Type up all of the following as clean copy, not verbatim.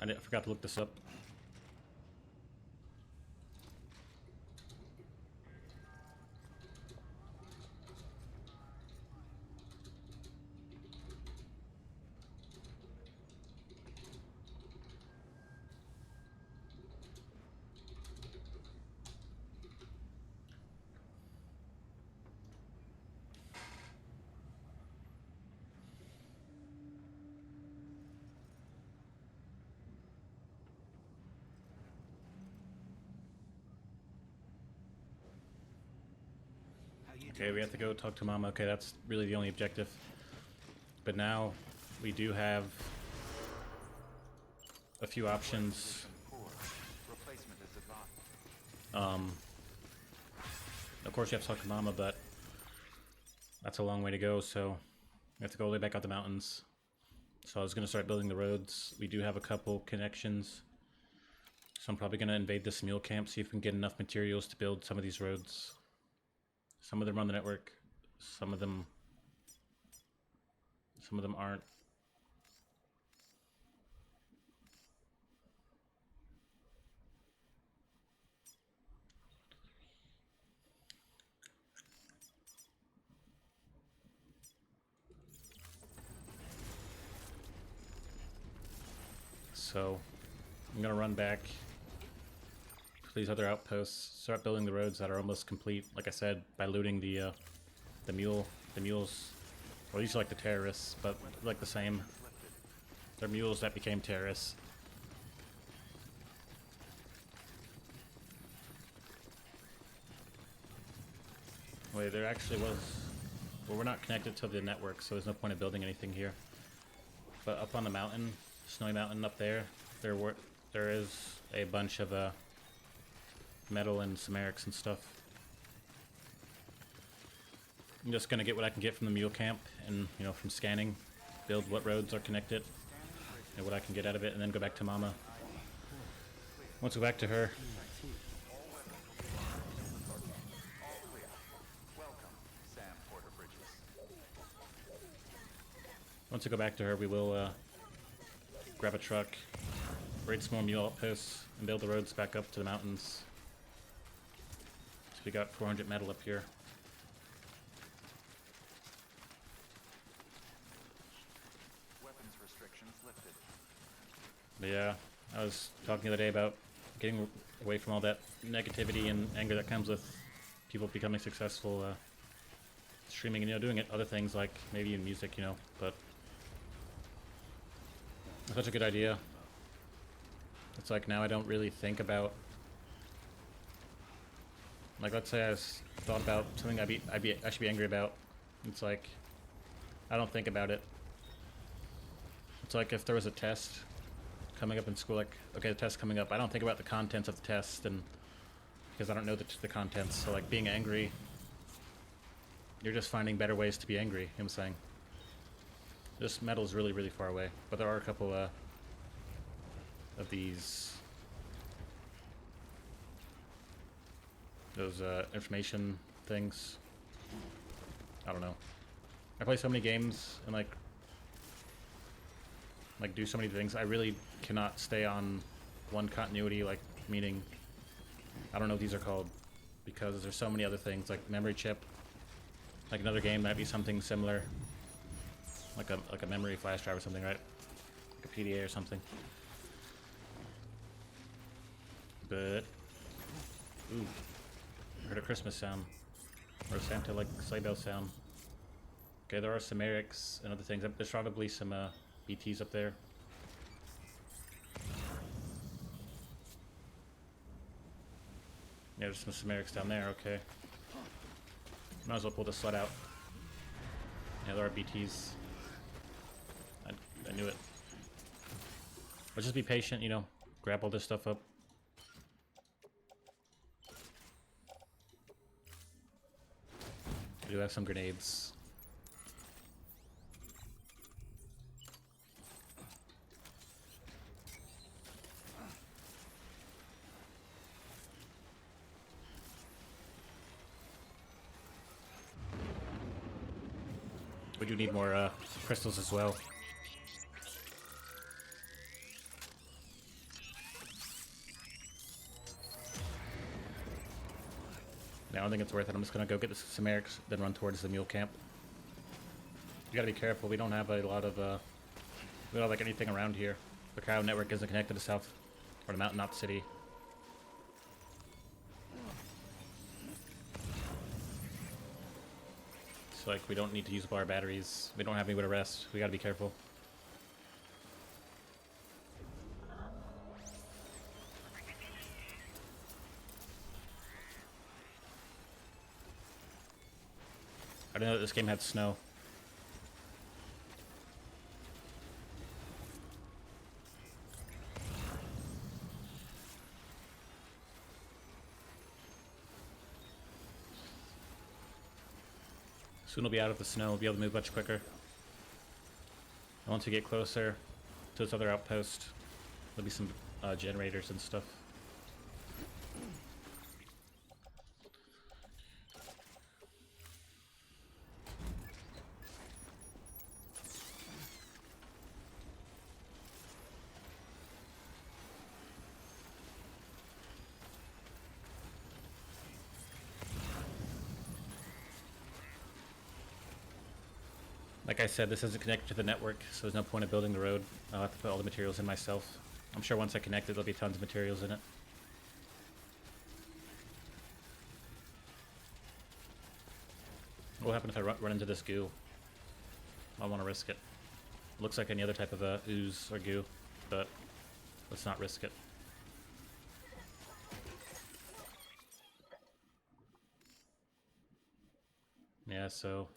I forgot to look this up. Okay, we have to go talk to Mama. Okay, that's really the only objective. But now we do have a few options. Of course you have to talk to Mama, but that's a long way to go, so we have to go all the way back out the mountains. So I was going to start building the roads. We do have a couple connections. So I'm probably going to invade this mule camp, see if we can get enough materials to build some of these roads. Some of them are on the network, some of them aren't. So I'm gonna run back to these other outposts, start building the roads that are almost complete. Like I said, by looting the mules. Well, these are like the terrorists, but like the same. They're mules that became terrorists. Wait, there actually was. Well, we're not connected to the network, so there's no point in building anything here. But up on the mountain, Snowy Mountain up there, there is a bunch of metal and samarics and stuff. I'm just gonna get what I can get from the mule camp, and from scanning, build what roads are connected, and what I can get out of it, and then go back to Mama. Once we go back to her. Once we go back to her, we will grab a truck, raid some more mule outposts, and build the roads back up to the mountains. So we got 400 metal up here. Weapons restrictions lifted. But yeah, I was talking the other day about getting away from all that negativity and anger that comes with people becoming successful, streaming and doing other things like maybe in music, but it's such a good idea. It's like now I don't really think about, like, let's say I thought about something I should be angry about. It's like I don't think about it. It's like if there was a test coming up in school, like, okay, the test's coming up, I don't think about the contents of the test, and because I don't know the contents. So like being angry, you're just finding better ways to be angry. You know what I'm saying? This metal is really, really far away, but there are a couple of those information things. I don't know. I play so many games and like do so many things. I really cannot stay on one continuity, like, meaning I don't know what these are called, because there's so many other things, like memory chip. Like another game might be something similar, like a memory flash drive or something, right? Like a PDA or something. But ooh, I heard a Christmas sound, or a Santa like sleigh bell sound. Okay, there are samarics and other things. There's probably some BTs up there. Yeah, there's some samarics down there. Okay, might as well pull the sled out. Yeah, there are BTs. I knew it. But just be patient, grab all this stuff up. I do have some grenades. We do need more crystals as well. I don't think it's worth it. I'm just gonna go get the Samarics, then run towards the mule camp. You gotta be careful. We don't have a lot of, we don't have like anything around here. The crowd network isn't connected to South, or to Mountain Knot City. So like, we don't need to use up our batteries. We don't have anywhere to rest. We gotta be careful. I didn't know that this game had snow. Soon we'll be out of the snow, we'll be able to move much quicker. And once we get closer to this other outpost, there'll be some generators and stuff. Like I said, this isn't connected to the network, so there's no point of building the road. I'll have to put all the materials in myself. I'm sure once I connect it, there'll be tons of materials in it. What will happen if I run into this goo? I want to risk it. Looks like any other type of ooze or goo, but let's not risk it. Yeah, so...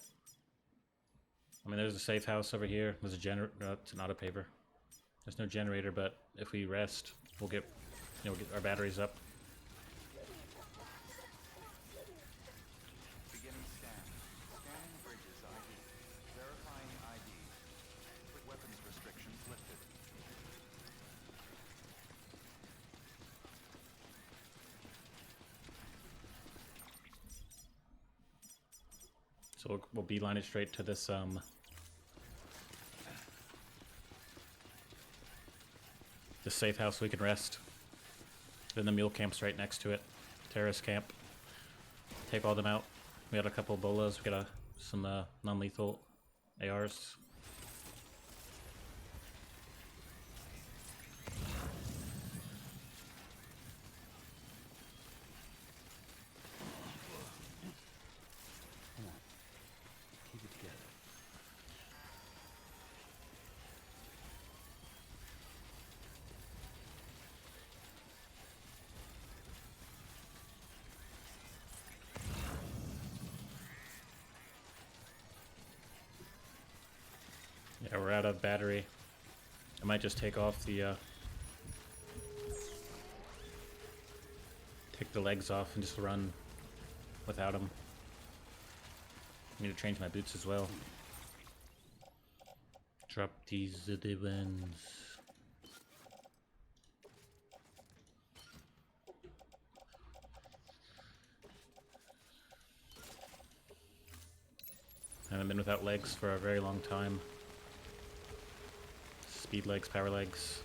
I mean, there's a safe house over here. There's a generator. No, it's an auto paver. There's no generator, but if we rest, we'll get, we'll get our batteries up. Beginning scan. Scanning bridges ID. Verifying ID. Quick weapons restrictions lifted. So we'll beeline it straight to this, this safe house so we can rest. Then the mule camp's right next to it. Terrorist camp. Take all them out. We got a couple bolas. We got some non-lethal ARs. Keep it together. Yeah, we're out of battery. I might just take off the, take the legs off and just run without them. I need to change my boots as well. Drop these dividends. I haven't been without legs for a very long time. Speed legs, power legs.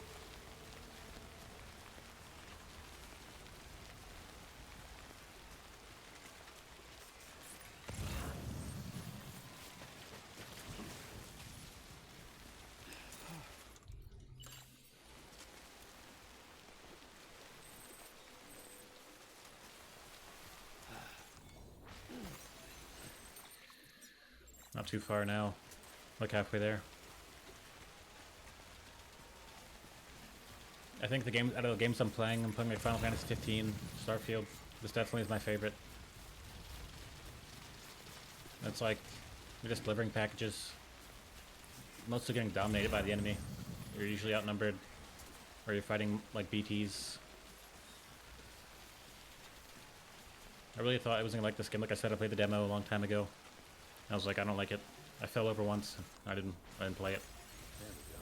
Not too far now. Like halfway there. I think the game, out of the games I'm playing like Final Fantasy 15, Starfield. This definitely is my favorite. It's like, you're just delivering packages. Mostly getting dominated by the enemy. You're usually outnumbered. Or you're fighting like BTs. I really thought I wasn't gonna like this game. Like I said, I played the demo a long time ago. I was like, I don't like it. I fell over once. I didn't play it. There we go.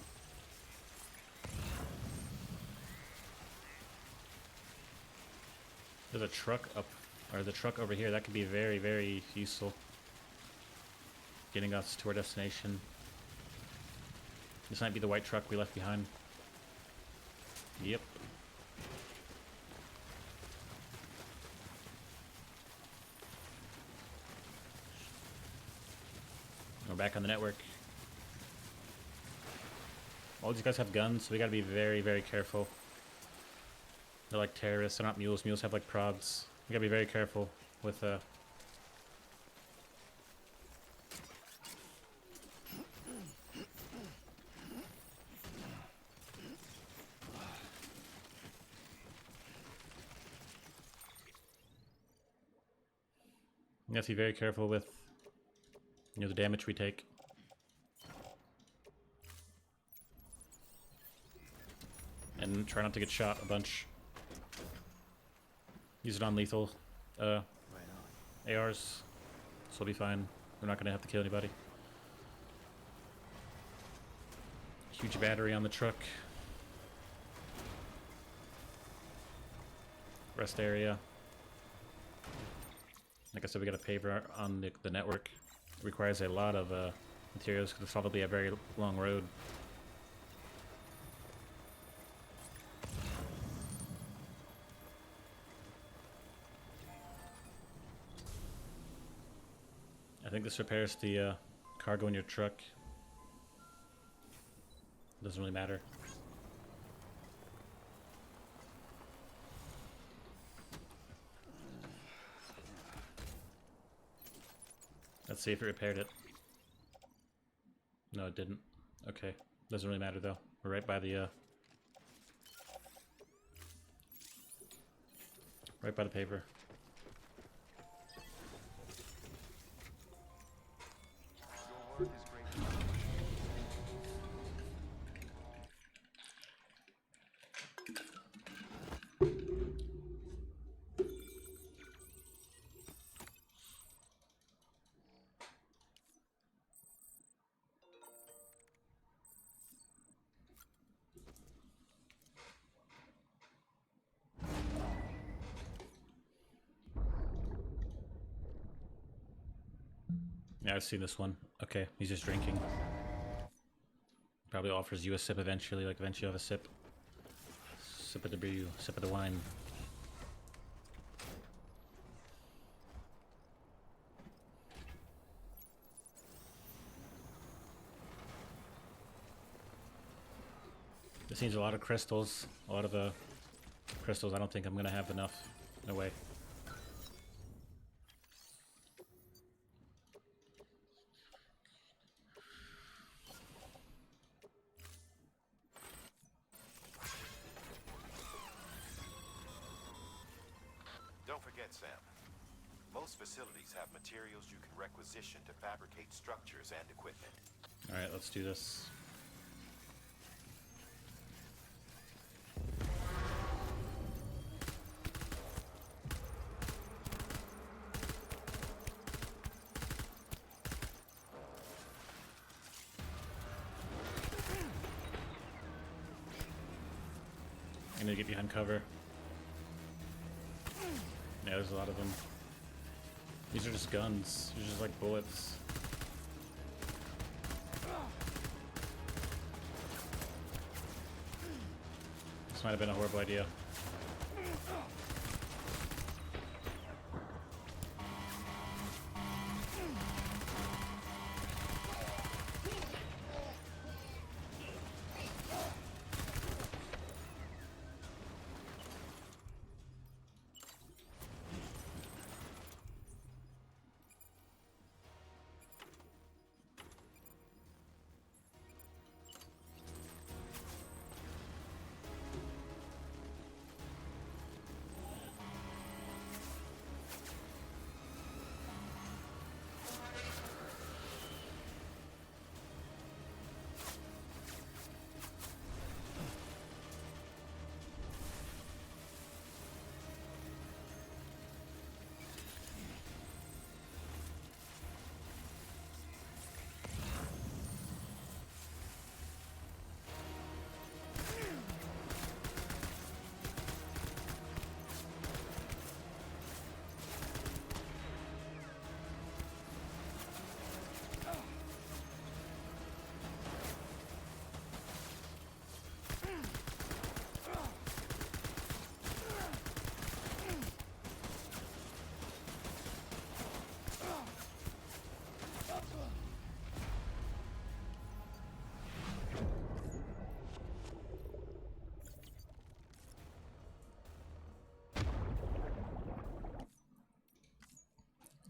There's a truck up, or the truck over here. That could be very, very useful. Getting us to our destination. This might be the white truck we left behind. Yep. back on the network. All these guys have guns, so we gotta be very, very careful. They're like terrorists, they're not mules. Mules have like progs. We gotta be very careful with you have to be very careful with, you know, the damage we take. And try not to get shot a bunch. Use it on lethal Right on. ARs, so we'll be fine. We're not gonna have to kill anybody. Huge battery on the truck. Rest area. Like I said, we got a paver on the network. It requires a lot of materials because it's probably a very long road. I think this repairs the cargo in your truck. Doesn't really matter. Let's see if it repaired it. No, it didn't. Okay. Doesn't really matter though. We're right by the paver. Your work is greatly Yeah, I've seen this one. Okay, he's just drinking. Probably offers you a sip eventually, like eventually you have a sip. Sip of the brew, sip of the wine. This needs a lot of crystals. A lot of crystals. I don't think I'm gonna have enough. No way. Don't forget, Sam. Most facilities have materials you can requisition to fabricate structures and equipment. Alright, let's do this. I'm gonna get behind cover. Yeah, there's a lot of them. These are just guns. They're just like bullets. This might have been a horrible idea.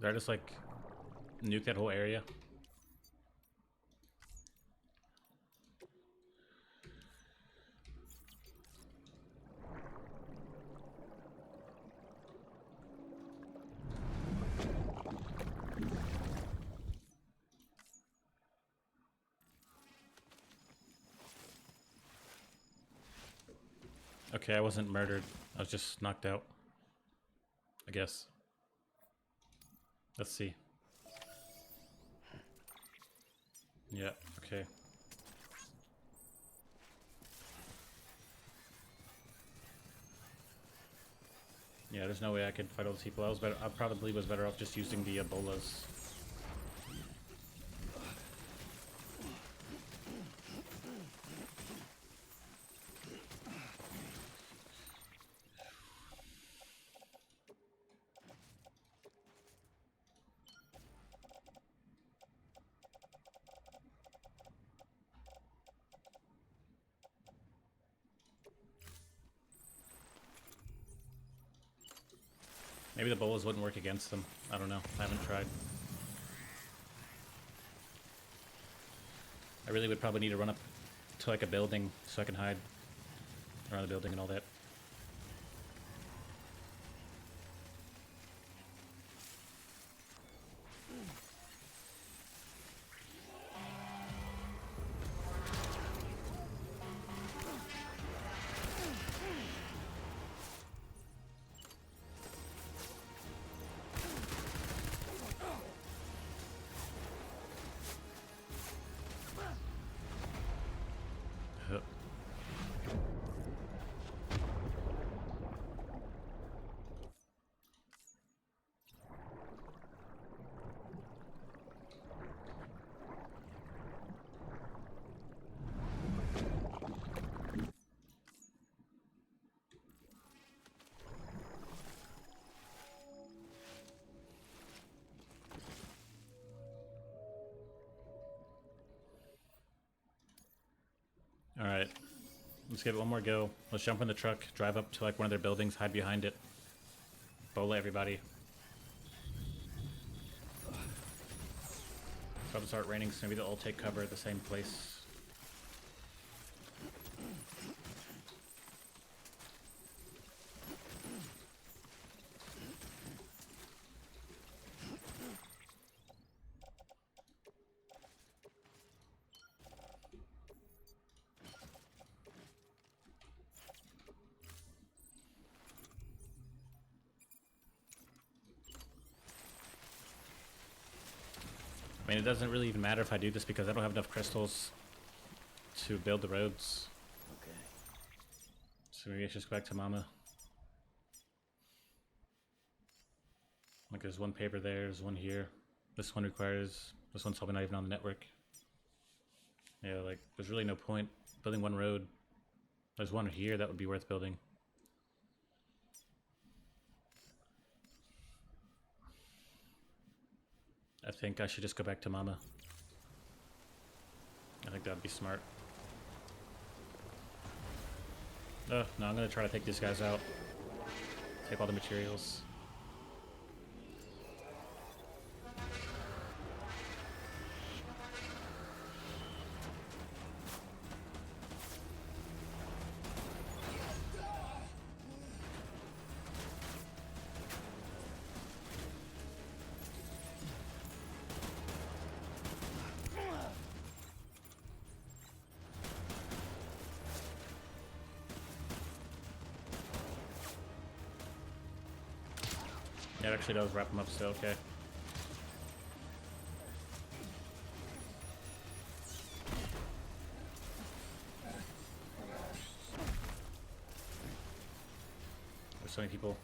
Did I just like nuke that whole area? Okay, I wasn't murdered. I was just knocked out. I guess. Let's see. Yeah, okay. Yeah, there's no way I could fight all those people. I probably was better off just using the Ebolas. Maybe the bolas wouldn't work against them. I don't know. I haven't tried. I really would probably need to run up to like a building so I can hide around the building and all that. Alright. Let's give it one more go. Let's jump in the truck, drive up to like one of their buildings, hide behind it. Bola everybody. It's about to start raining, so maybe they'll all take cover at the same place. I mean, it doesn't really even matter if I do this because I don't have enough crystals to build the roads. Okay. So maybe I should just go back to Mama. Like there's one paper there, there's one here. This one requires, this one's probably not even on the network. Yeah, like there's really no point building one road. There's one here that would be worth building. I think I should just go back to Mama. I think that'd be smart. No, I'm gonna try to take these guys out. Take all the materials. Yeah, it actually does wrap them up still, okay. There's so many people.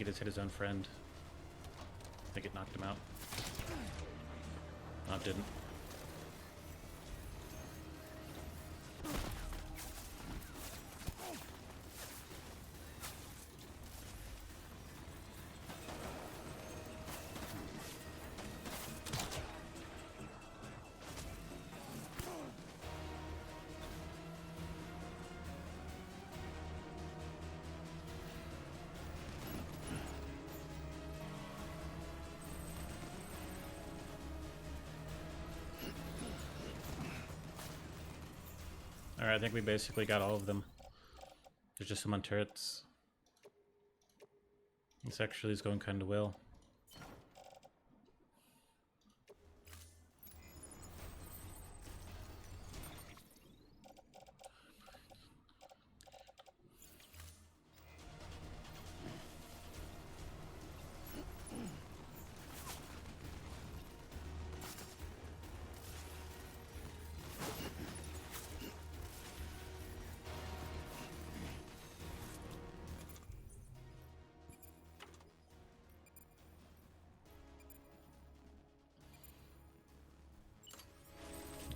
he just hit his own friend. I think it knocked him out. No, it didn't. Alright, I think we basically got all of them. There's just some on turrets. This actually is going kind of well.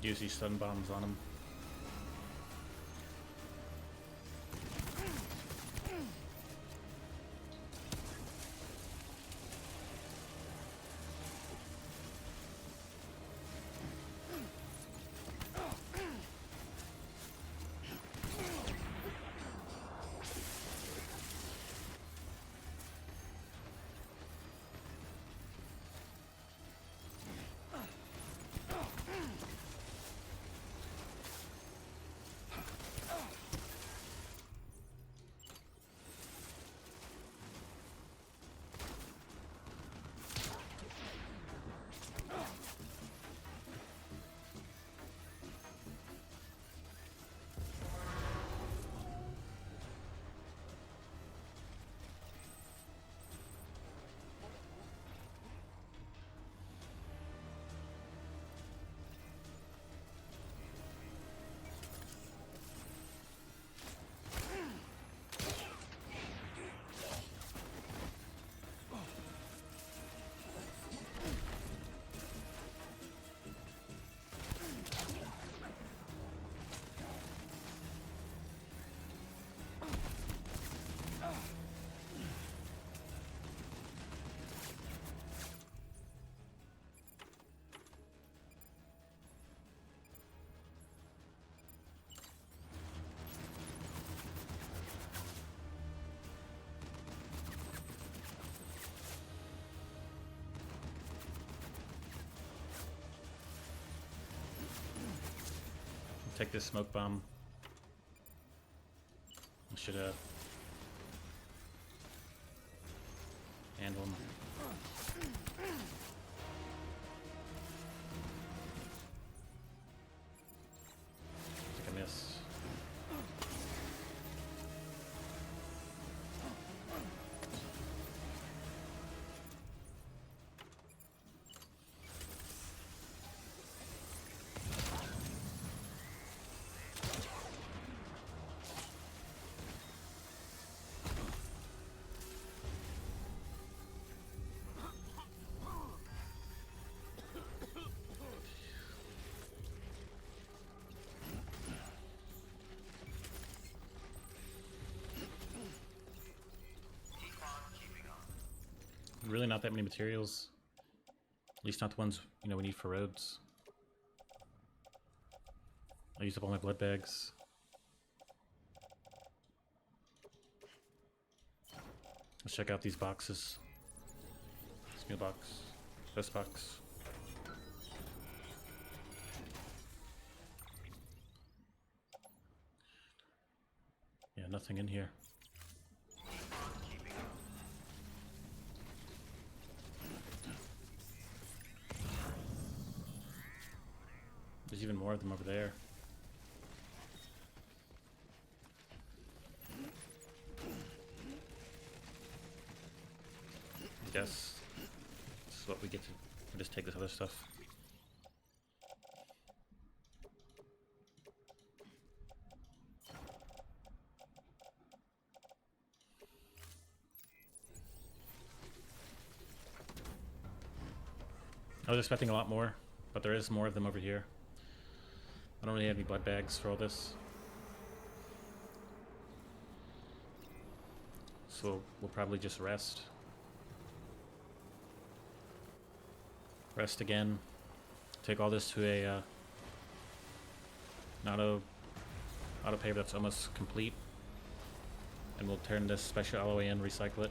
Use these stun bombs on him. Take this smoke bomb. I should handle him. I think I missed. Really not that many materials. At least not the ones, you know, we need for roads. I used up all my blood bags. Let's check out these boxes. This new box. This box. Yeah, nothing in here. There's even more of them over there. I guess this is what we get to just take this other stuff. I was expecting a lot more, but there is more of them over here. I don't really have any blood bags for all this. So we'll probably just rest. Rest again. Take all this to a an auto paver that's almost complete. And we'll turn this special alloy in, recycle it.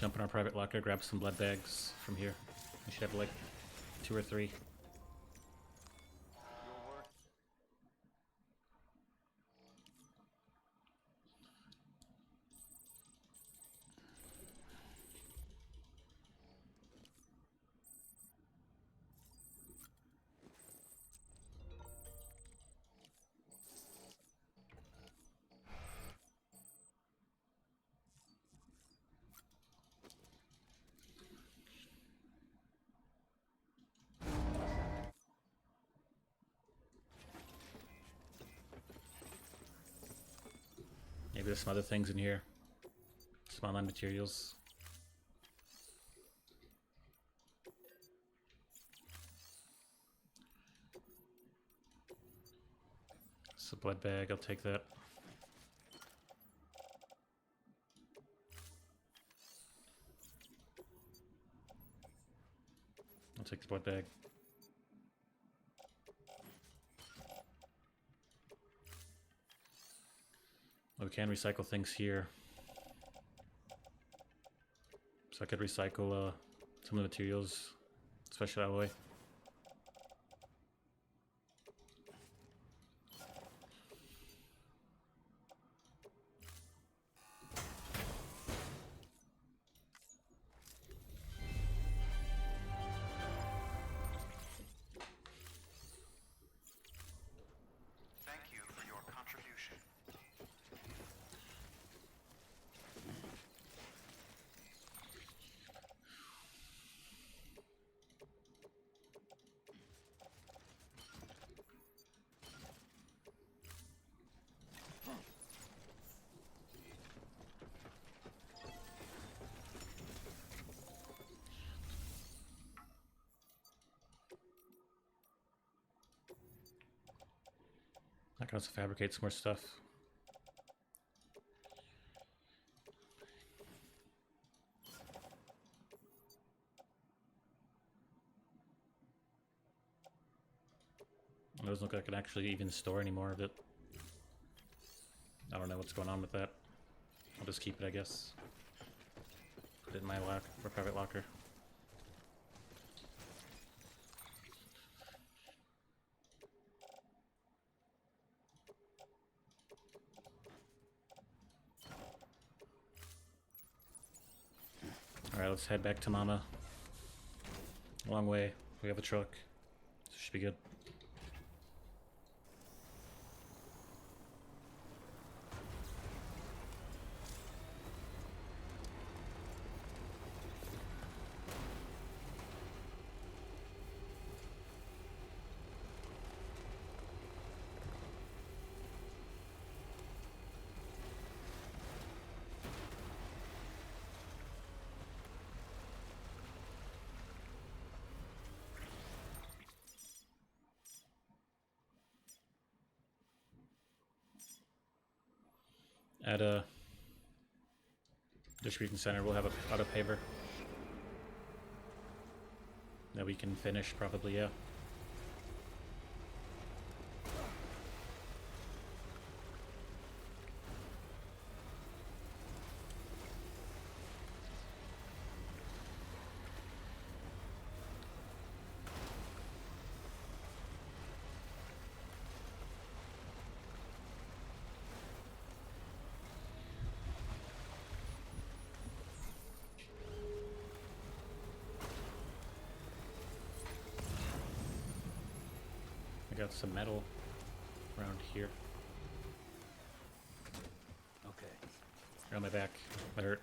Jump in our private locker, grab some blood bags from here. We should have like 2 or 3. Maybe there's some other things in here. Some online materials. It's a blood bag, I'll take that. I'll take the blood bag. We can recycle things here. So I could recycle some of the materials, special alloy. Thank you for your contribution. I can also fabricate some more stuff. It doesn't look like I can actually even store any more of it. I don't know what's going on with that. I'll just keep it, I guess. Put it in my lock, or private locker. Alright, let's head back to Mama. Long way. We have a truck. So should be good. At a distribution center, we'll have a auto paver that we can finish, probably, yeah. I got some metal around here. Okay. Around my back. That hurt.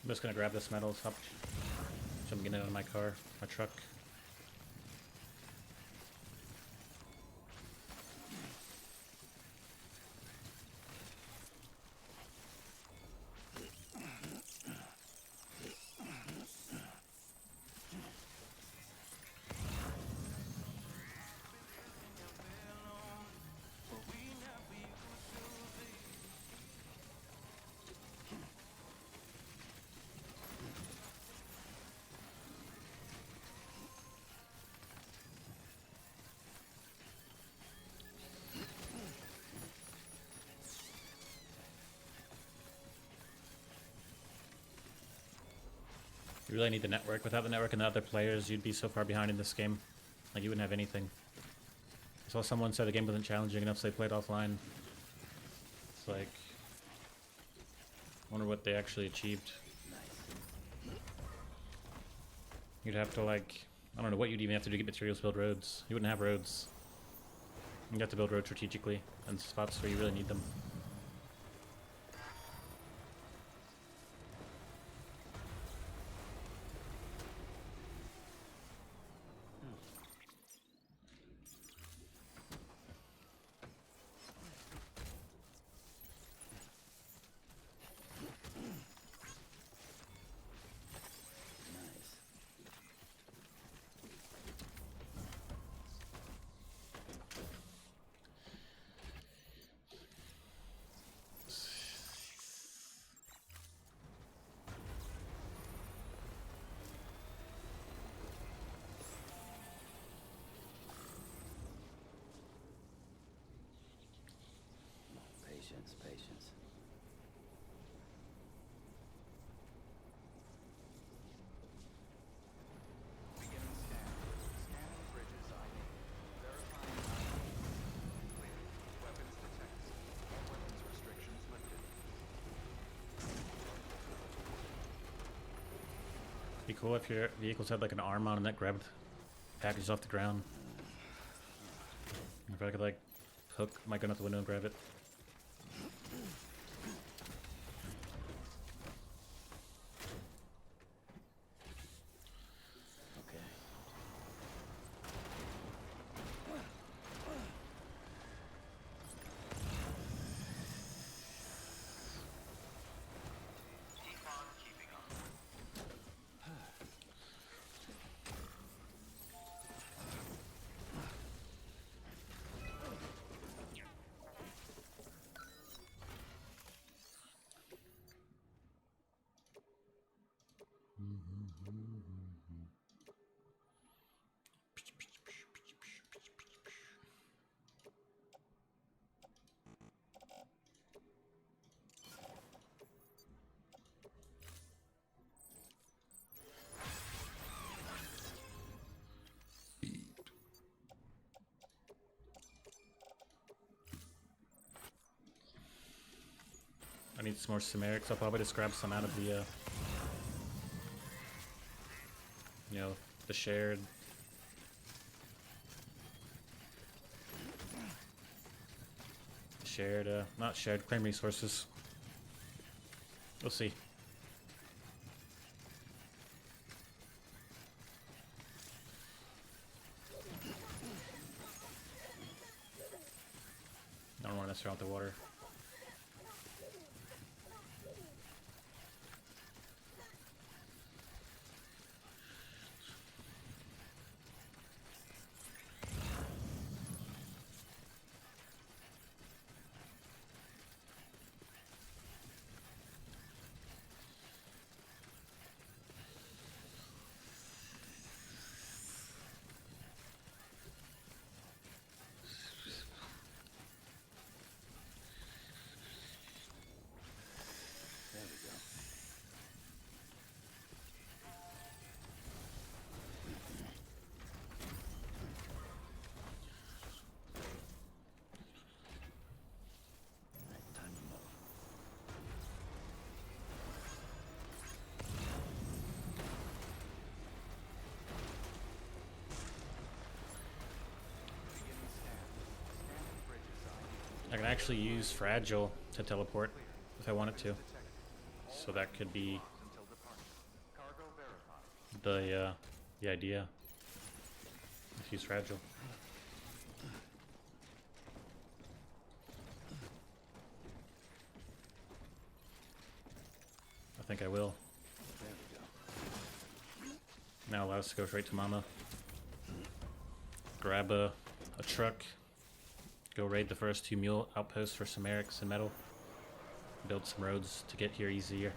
I'm just gonna grab this metal, stop jumping in it on my car, my truck. You really need the network. Without the network and the other players, you'd be so far behind in this game. Like, you wouldn't have anything. I saw someone say the game wasn't challenging enough, so they played offline. It's like... I wonder what they actually achieved. You'd have to, like... I don't know what you'd even have to do to get materials to build roads. You wouldn't have roads. You'd have to build roads strategically in spots where you really need them. Patience. Beginning scan. Scanning bridges ID. Verifying ID. Clear. Weapons detected. All weapons restrictions lifted. Be cool if your vehicles had like an arm on them that grabbed packages off the ground. If I could like hook my gun out the window and grab it. I need some more Sumerics. I'll probably just grab some out of the, you know, the shared. Not shared, claim resources. We'll see. I don't want to mess around with the water. I can actually use Fragile to teleport if I wanted to. So that could be the idea. If he's fragile. I think I will. There we go. Now allow us to go straight to Mama. Grab a truck. Go raid the first 2 mule outposts for some Erics and metal. Build some roads to get here easier.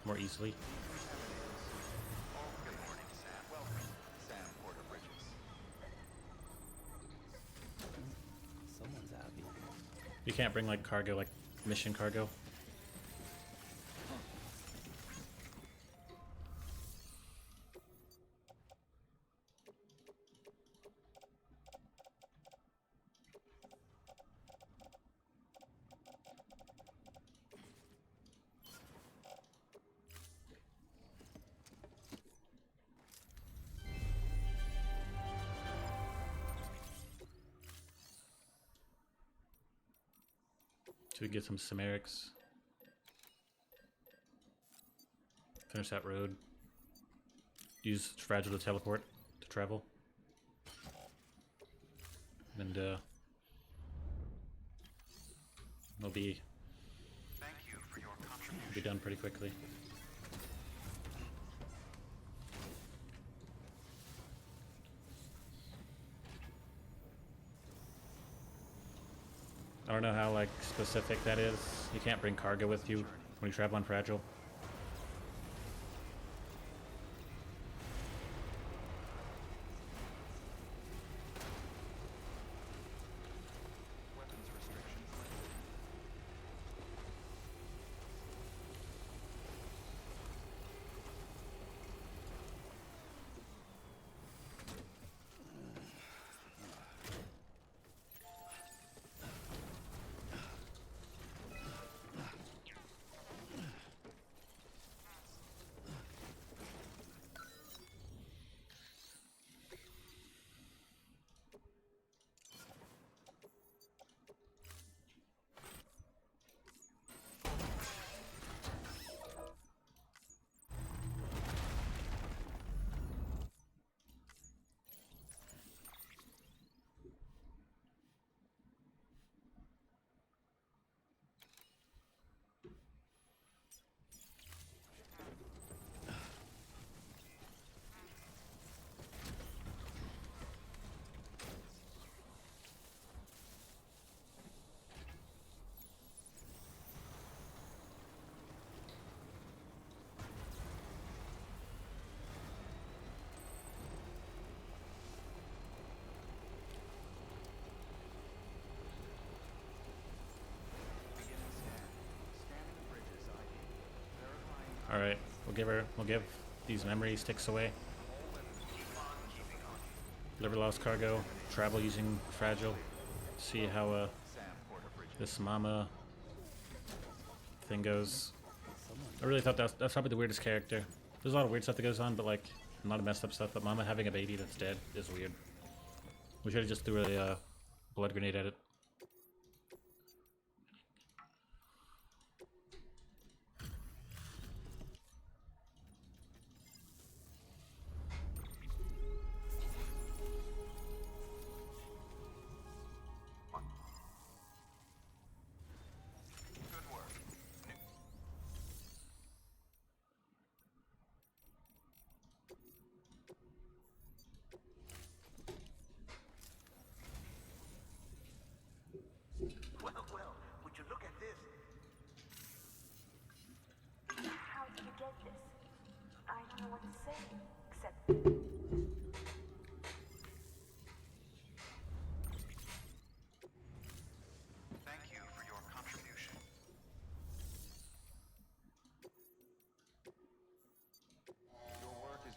More easily. Good morning, Sam. Welcome, Sam Porter Bridges. Someone's happy. You can't bring like cargo, like mission cargo. So we get some Samarics. Finish that road. Use Fragile to teleport to travel. And we'll be Thank you for your contribution. be done pretty quickly. I don't know how like specific that is. You can't bring cargo with you when you travel on Fragile. Weapons restrictions lifted. Beginning scan. Scanning bridges ID. Verifying We'll give these memory sticks away. Deliver lost cargo. Travel using Fragile. See how Sam Porter Bridges. this Mama thing goes. I really thought that's probably the weirdest character. There's a lot of weird stuff that goes on, but like a lot of messed up stuff. But Mama having a baby that's dead is weird. We should have just threw a blood grenade at it. Good work. Well, would you look at this? How did you get this? I don't know what to say, except Thank you for your contribution. Your work is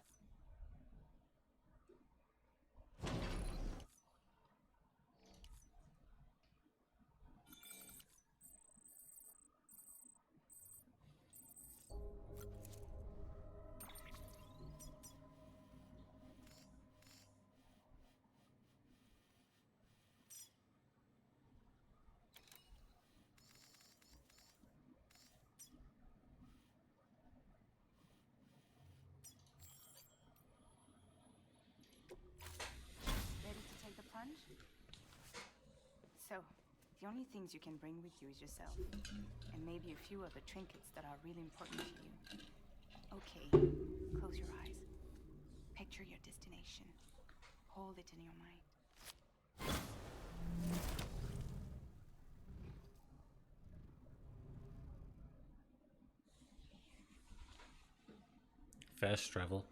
The only things you can bring with you is yourself. And maybe a few other trinkets that are really important to you. Okay, close your eyes. Picture your destination. Hold it in your mind. Fast travel.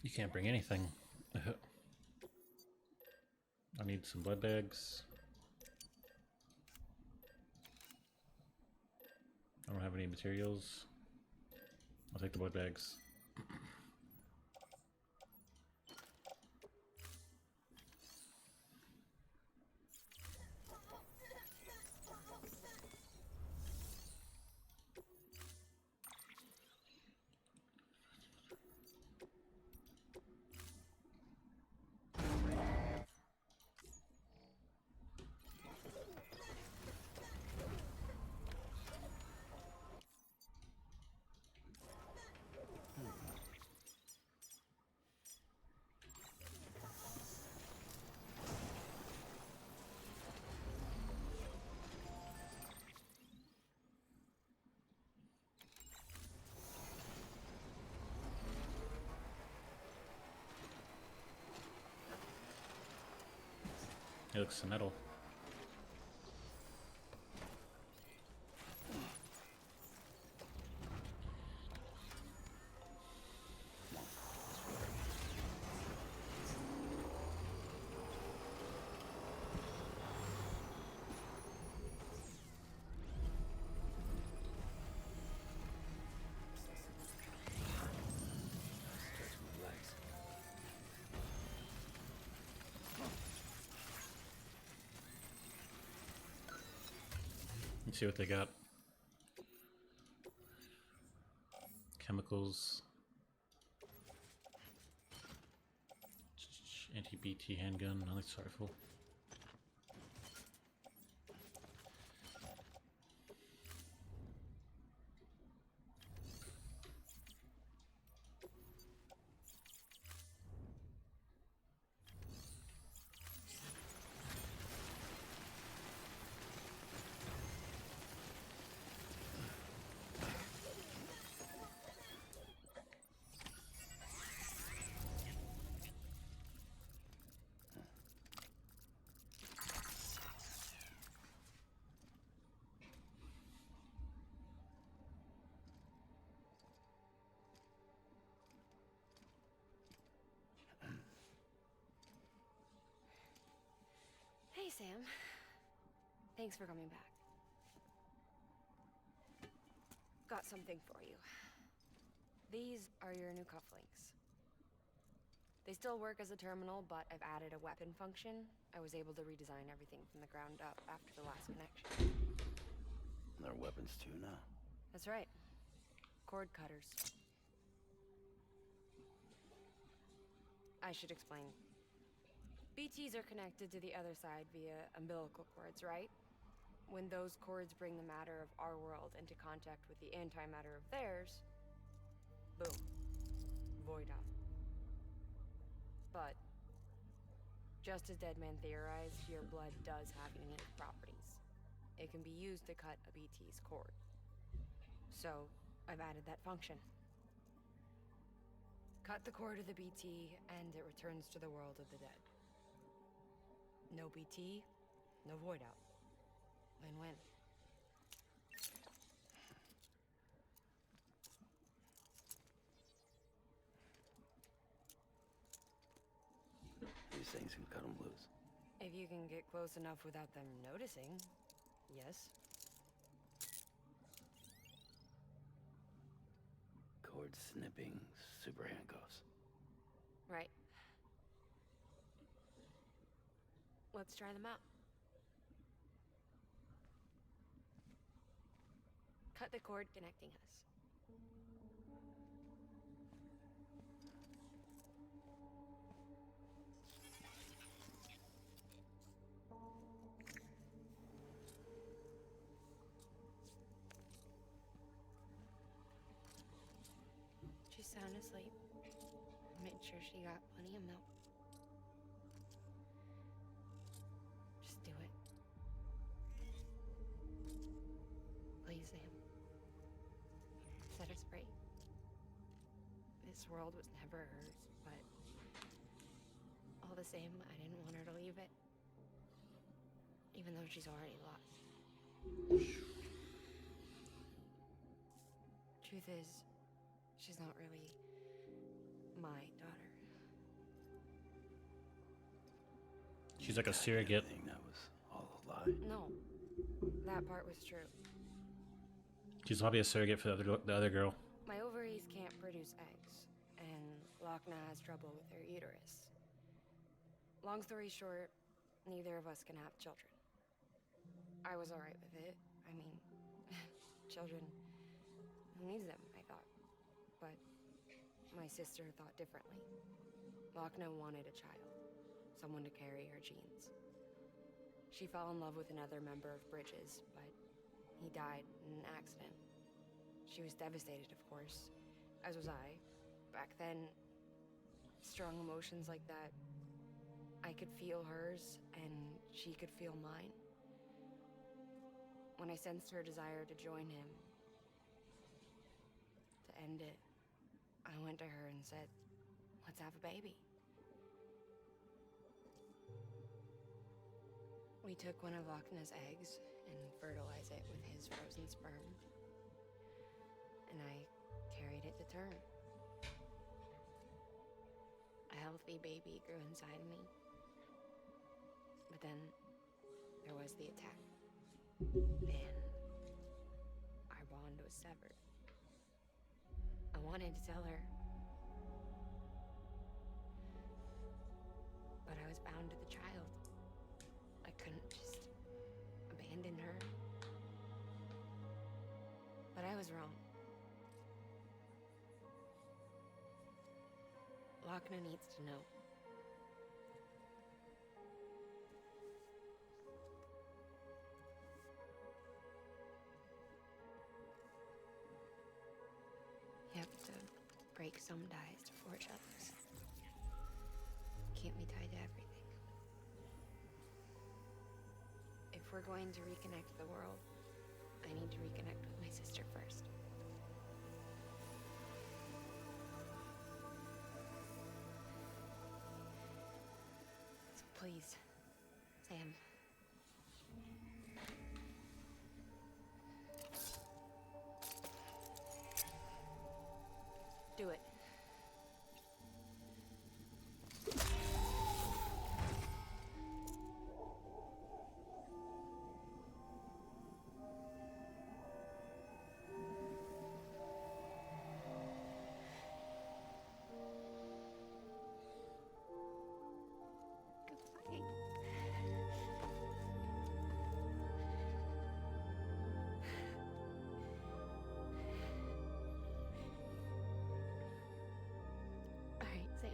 You can't bring anything. I need some blood bags. I don't have any materials. I'll take the blood bags. It looks metal. Stretch my legs. Let's see what they got. Chemicals. Anti-BT handgun. No, that's rifle. Hey, Sam. Thanks for coming back. Got something for you. These are your new cufflinks. They still work as a terminal, but I've added a weapon function. I was able to redesign everything from the ground up after the last connection. And they're weapons too now. That's right. Cord cutters. I should explain. BTs are connected to the other side via umbilical cords, right? When those cords bring the matter of our world into contact with the antimatter of theirs, boom. Void out. But, just as Deadman theorized, your blood does have unique properties. It can be used to cut a BT's cord. So, I've added that function. Cut the cord of the BT, and it returns to the world of the dead. No BT, no void out. Win-win. These things can cut them loose. If you can get close enough without them noticing, yes. Cord snipping super handcuffs. Right. Let's try them out. Cut the cord connecting us. She's sound asleep. Made sure she got plenty of milk. Just do it. Please, Sam. Set us free. This world was never hers, but all the same, I didn't want her to leave it. Even though she's already lost. Truth is, she's not really my daughter. She's like a surrogate. Everything that was all a lie. No, that part was true. She's probably a surrogate for the other girl. My ovaries can't produce eggs, and Lochna has trouble with her uterus. Long story short, neither of us can have children. I was alright with it. I mean, children, who needs them, I thought. But my sister thought differently. Lochna wanted a child, someone to carry her genes. She fell in love with another member of Bridges, but he died in an accident. She was devastated, of course, as was I. Back then, strong emotions like that, I could feel hers, and she could feel mine. When I sensed her desire to join him, to end it, I went to her and said, let's have a baby. We took one of Lochna's eggs and fertilized it with his frozen sperm. And I carried it to term. A healthy baby grew inside of me. But then there was the attack. And our bond was severed. I wanted to tell her, but I was bound to the child. I couldn't just abandon her. But I was wrong. Lochna needs to know. You have to break some ties to forge others. Can't be tied to everything. If we're going to reconnect the world, I need to reconnect with my sister first. So please, Sam. Do it. Goodbye. All right, Sam.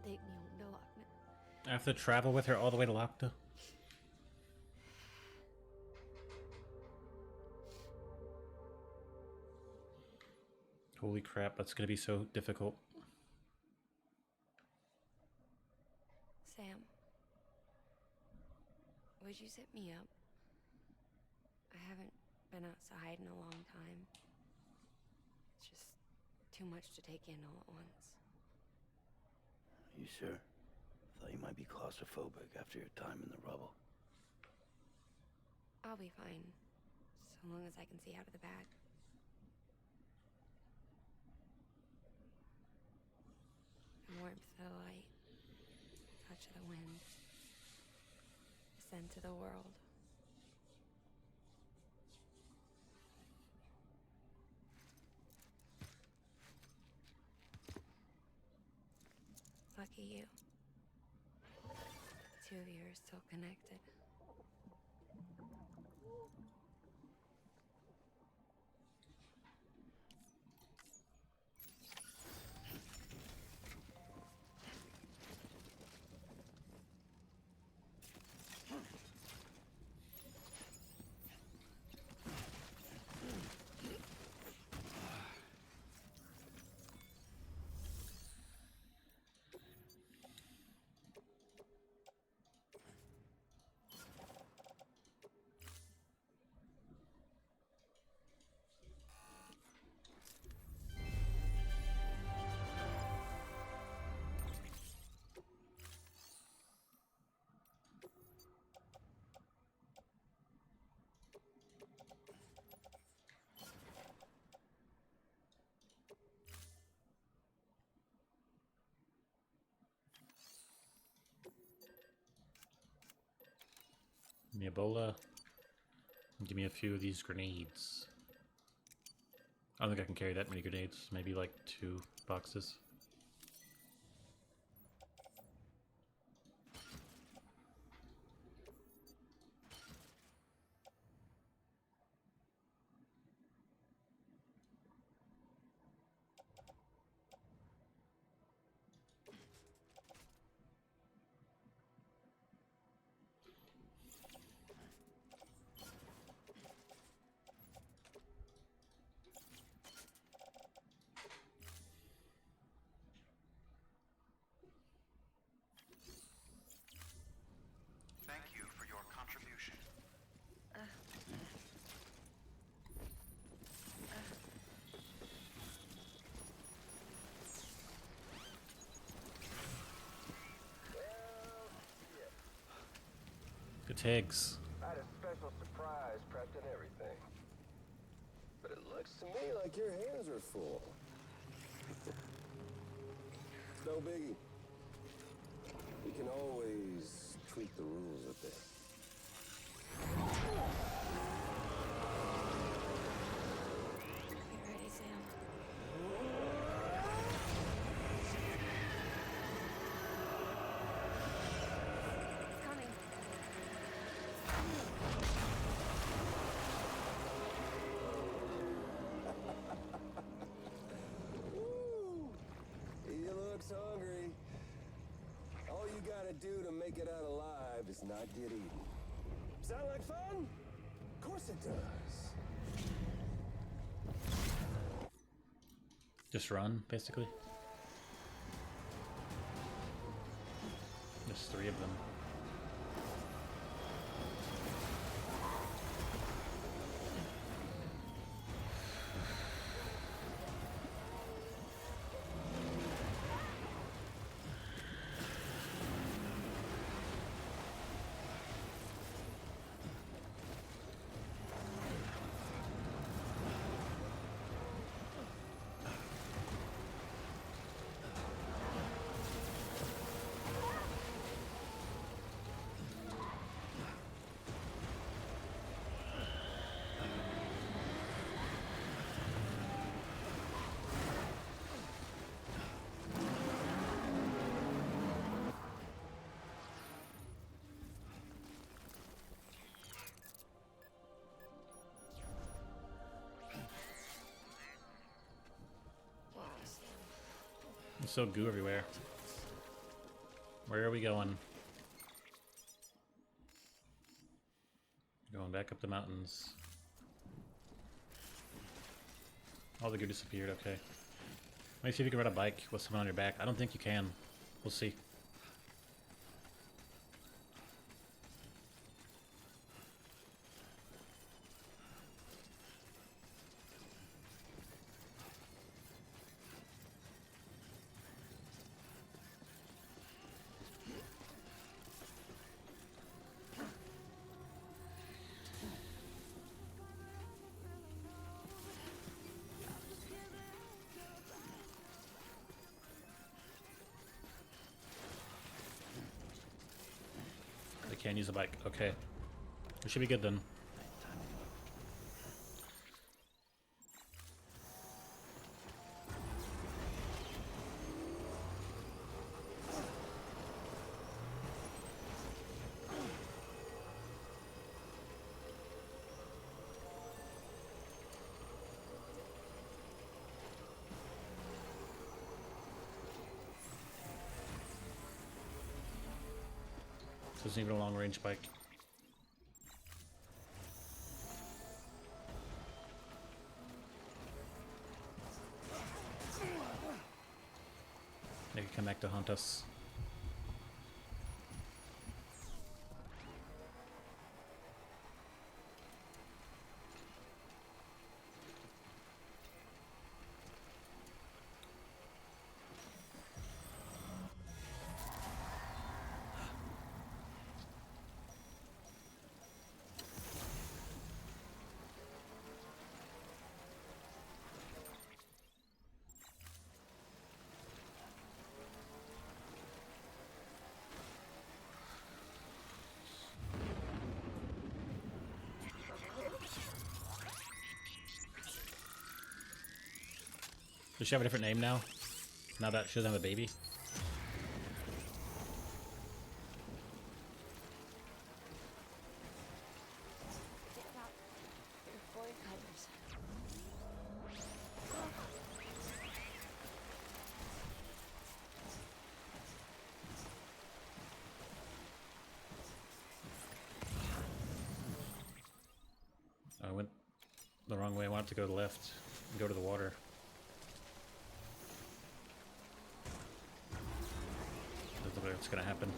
Take me home to Lochna. I have to travel with her all the way to Lochna. Holy crap, that's gonna be so difficult. Sam, would you sit me up? I haven't been outside in a long time. It's just too much to take in all at once. You sure? Thought you might be claustrophobic after your time in the rubble. I'll be fine, so long as I can see out of the bag. The warmth of the light, touch of the wind, the scent of the world. Lucky you. two of you are still connected. Give me Ebola. Give me a few of these grenades. I don't think I can carry that many grenades. Maybe like 2 boxes. Thank you for your contribution. Good tags. I had a special surprise prepped and everything. But it looks to me like your hands are full. No biggie. We can always tweak the rules a bit. You ready, Sam? It's coming. Woo! He looks hungry. All you gotta do to make it out alive is not get eaten. Sound like fun? Of course it does. Just run, basically. There's 3 of them. There's so goo everywhere. Where are we going? Going back up the mountains. All the goo disappeared, okay. Let me see if you can ride a bike with someone on your back. I don't think you can. We'll see. Can't use a bike. Okay. We should be good then. This isn't even a long range bike. They can come back to haunt us. Does she have a different name now? Now that she doesn't have a baby? I went the wrong way. I wanted to go to the left and go to the water. Doesn't look like it's gonna happen.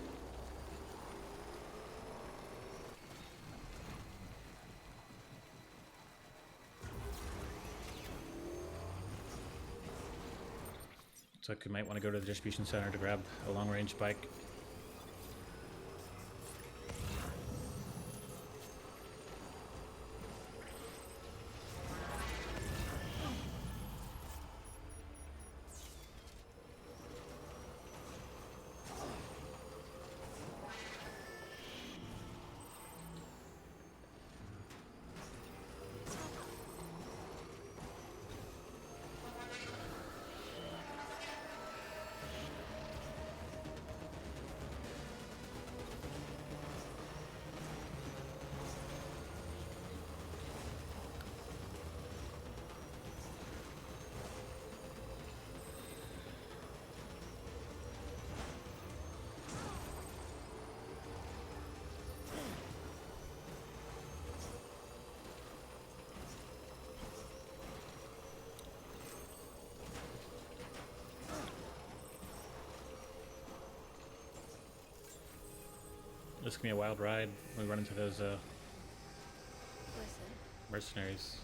So we might want to go to the distribution center to grab a long-range bike. This can be a wild ride when we run into those mercenaries.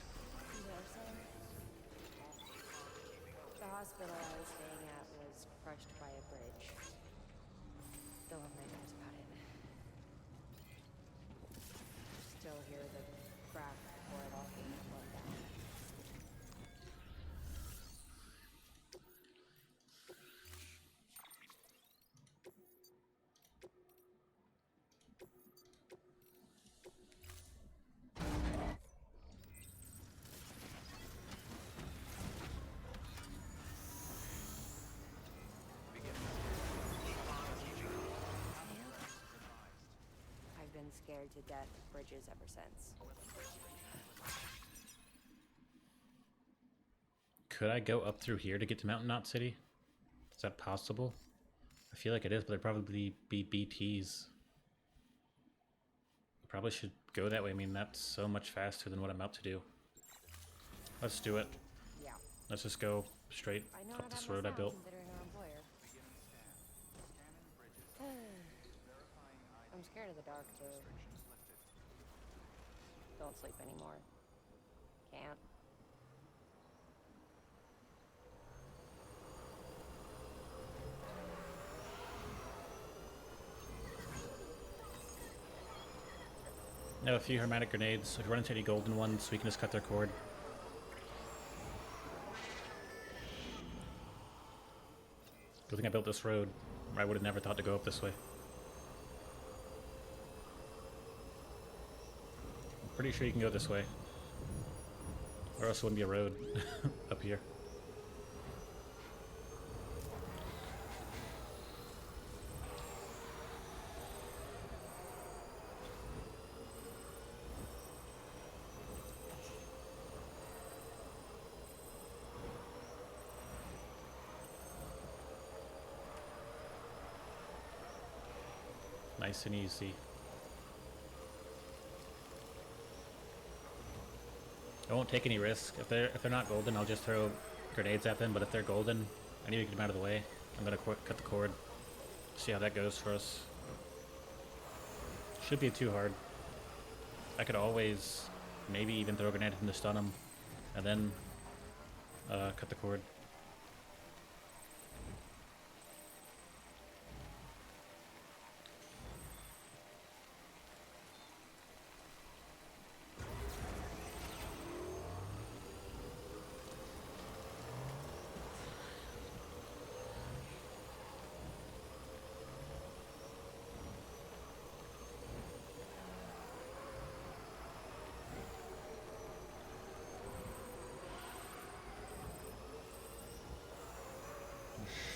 The hospital I was staying at was crushed by a bridge. Still have nightmares about it. Still hear the crack before it all came flooding down. I've been scared to death of bridges ever since. Could I go up through here to get to Mountain Knot City? Is that possible? I feel like it is, but there'd probably be BTs. I probably should go that way. I mean, that's so much faster than what I'm about to do. Let's do it. Yeah. Let's just go straight I know up how this that road I must built. sound considering our employer. Beginning scan. Scanning bridges. Verifying ID. I'm scared of the dark too. Restrictions lifted. Don't sleep anymore. Can't. I have a few hermetic grenades. If you run into any golden ones, we can just cut their cord. Good thing I built this road, or I would have never thought to go up this way. I'm pretty sure you can go this way. Or else it wouldn't be a road up here. Nice and easy. I won't take any risk. If they're not golden, I'll just throw grenades at them. But if they're golden, I need to get them out of the way. I'm gonna cut the cord. See how that goes for us. Should be too hard. I could always maybe even throw a grenade at them to stun them, and then cut the cord.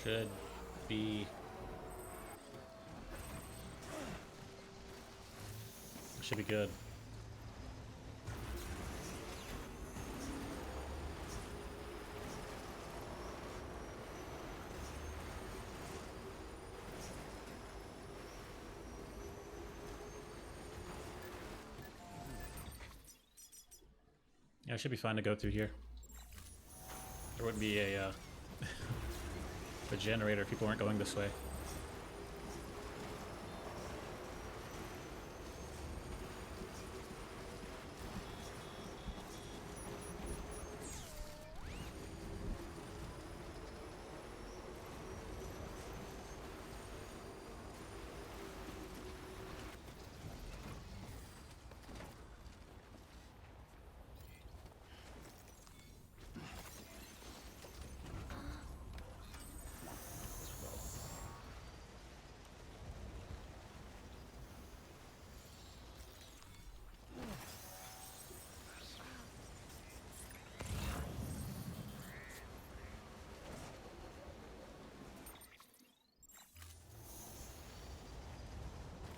Should be... Should be good. Yeah, it should be fine to go through here. There wouldn't be a the generator if people weren't going this way.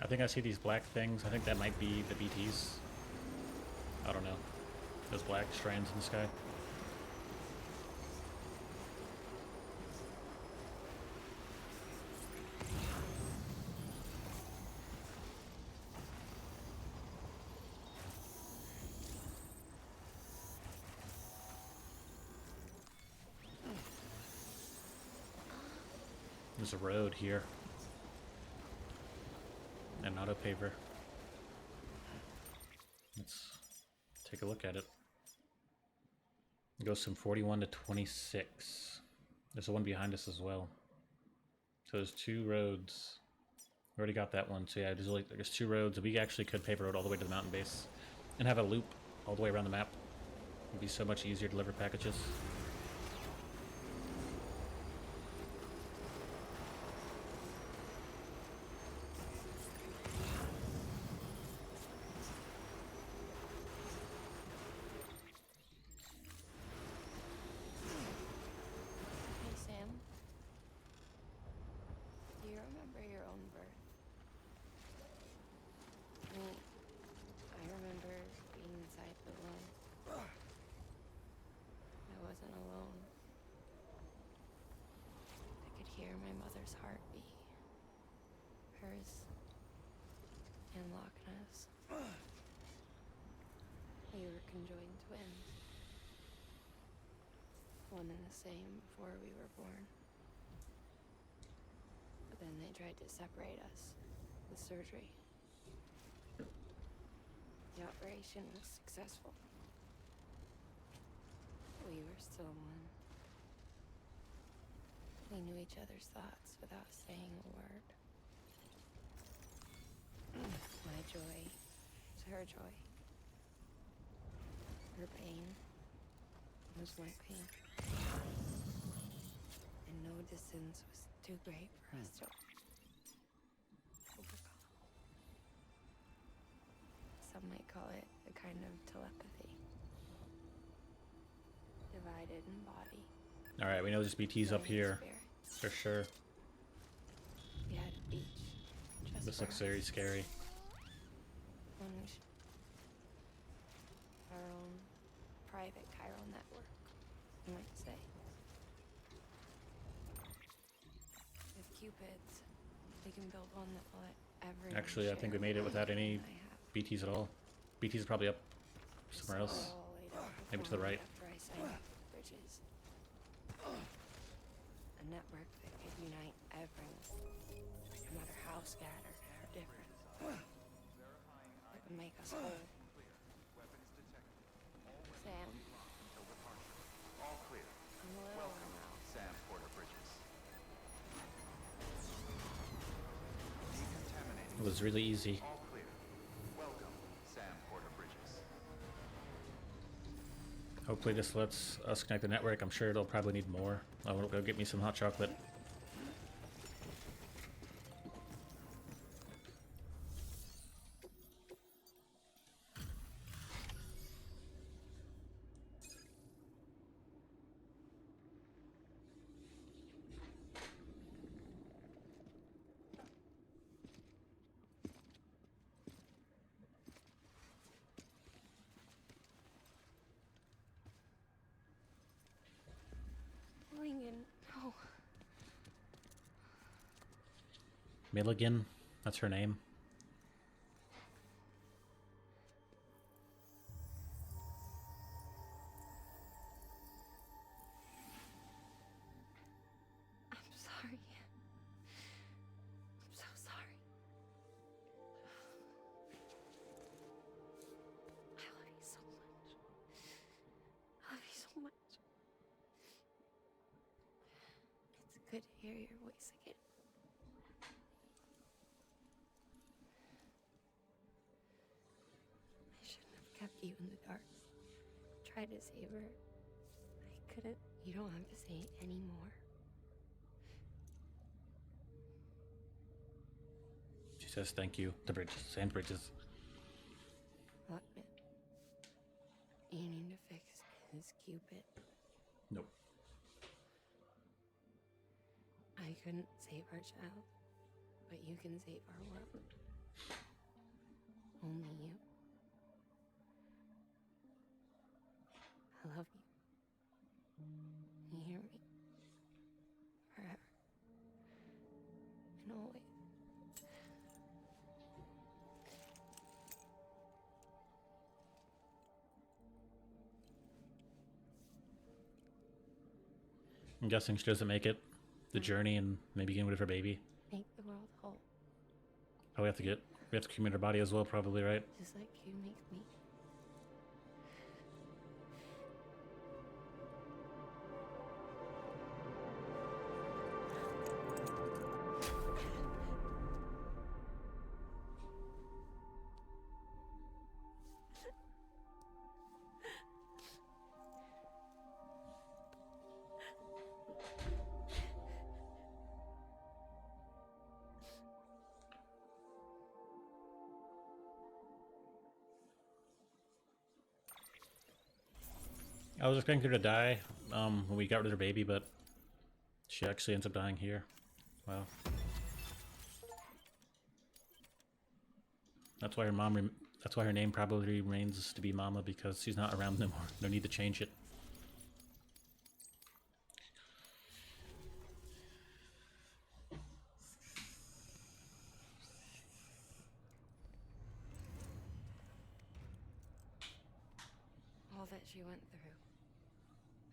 I think I see these black things. I think that might be the BTs. I don't know. Those black strands in the sky. There's a road here. An auto paver. Let's take a look at it. It goes from 41 to 26. There's the one behind us as well. So there's two roads. We already got that one. So yeah, there's two roads. We actually could paver road all the way to the mountain base and have a loop all the way around the map. It'd be so much easier to deliver packages. Conjoined twins. One and the same before we were born. But then they tried to separate us with surgery. The operation was successful. We were still one. We knew each other's thoughts without saying a word. My joy was her joy. Her pain was my pain. And no distance was too great for us to overcome. Some might call it a kind of telepathy. Divided in body. Alright, we know there's BTs up here. For sure. We had each just This looks very scary. When we should our own private chiral network, you might say. With Cupids, we can build one that will let everyone Actually, I think we share made it more without any than I have. BTs at all. BTs are probably up somewhere else. All laid out Maybe to the before me right. After I signed up for bridges. A network that could unite everyone, no matter how scattered or different. It would make us whole. Clear. Weapons detected. All weapons Sam, will be locked until departure. All clear. I'm a little Welcome, now. Sam Porter Bridges. Decontaminating. It was really easy. All clear. Welcome, Sam Porter Bridges. Hopefully this lets us connect the network. I'm sure it'll probably need more. I will go get me some hot chocolate. Lincoln, no. Milligan, that's her name. I'm sorry. I'm so sorry. I love you so much. I love you so much. It's good to hear your voice again. I shouldn't have kept you in the dark. Tried to save her. I couldn't. You don't have to say anymore. She says thank you. The bridges. Sand bridges. Look, man. You need to fix his Cupid. Nope. I couldn't save our child, but you can save our world. Only you. I love you. You hear me? Forever. And always. I'm guessing she doesn't make it the journey and maybe get rid of her baby. Make the world whole. Oh, we have to cremate her body as well, probably, right? Just like you make me. I was expecting her to die when we got rid of her baby, but she actually ends up dying here. Wow. That's why that's why her name probably remains to be Mama, because she's not around anymore. No need to change it. All that she went through.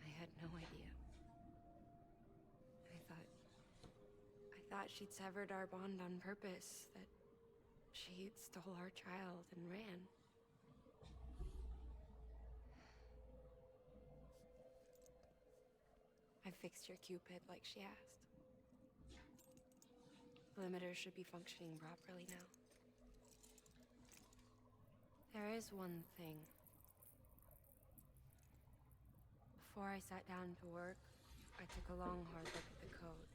I had no idea. I thought she'd severed our bond on purpose, that she stole our child and ran. I fixed your Cupid like she asked. The limiter should be functioning properly now. There is one thing. Before I sat down to work, I took a long, hard look at the code.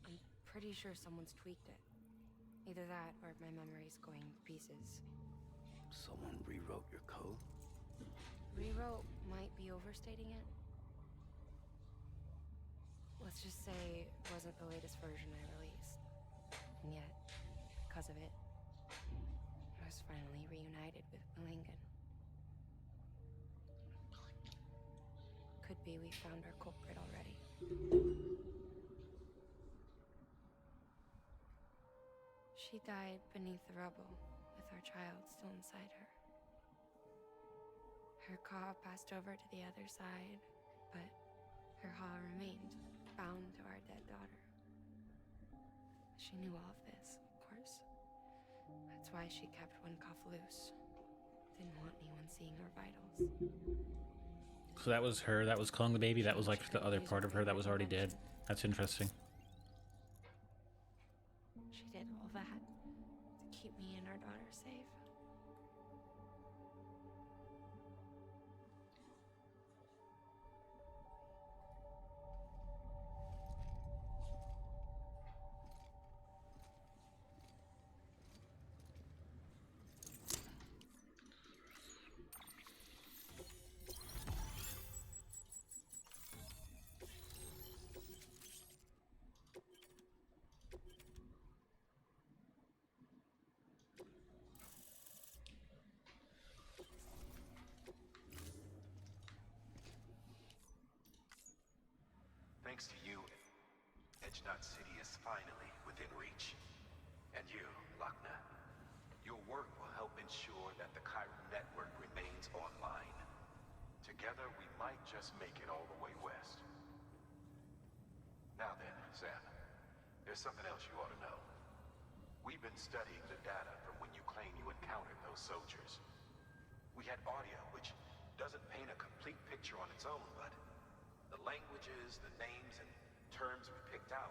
I'm pretty sure someone's tweaked it. Either that, or my memory's going to pieces. Someone rewrote your code? Rewrote might be overstating it. Let's just say it wasn't the latest version I released. And yet, because of it, I was finally reunited with Lincoln. Could be we found our culprit already. She died beneath the rubble, with our child still inside her. Her Ka passed over to the other side, but her Ha remained, bound to our dead daughter. She knew all of this, of course. That's why she kept one cuff loose. Didn't want anyone seeing her vitals. So that was her, that was killing the baby, that was like the other part of her that was already dead. That's interesting. She did all that to keep me and our daughter safe. Thanks to you, Edgenot City is finally within reach. And you, Lochna, your work will help ensure that the Chiral network remains online. Together, we might just make it all the way west. Now then, Sam, there's something else you ought to know. We've been studying the data from when you claim you encountered those soldiers. We had audio, which doesn't paint a complete picture on its own, but the languages, the names, and terms we picked out,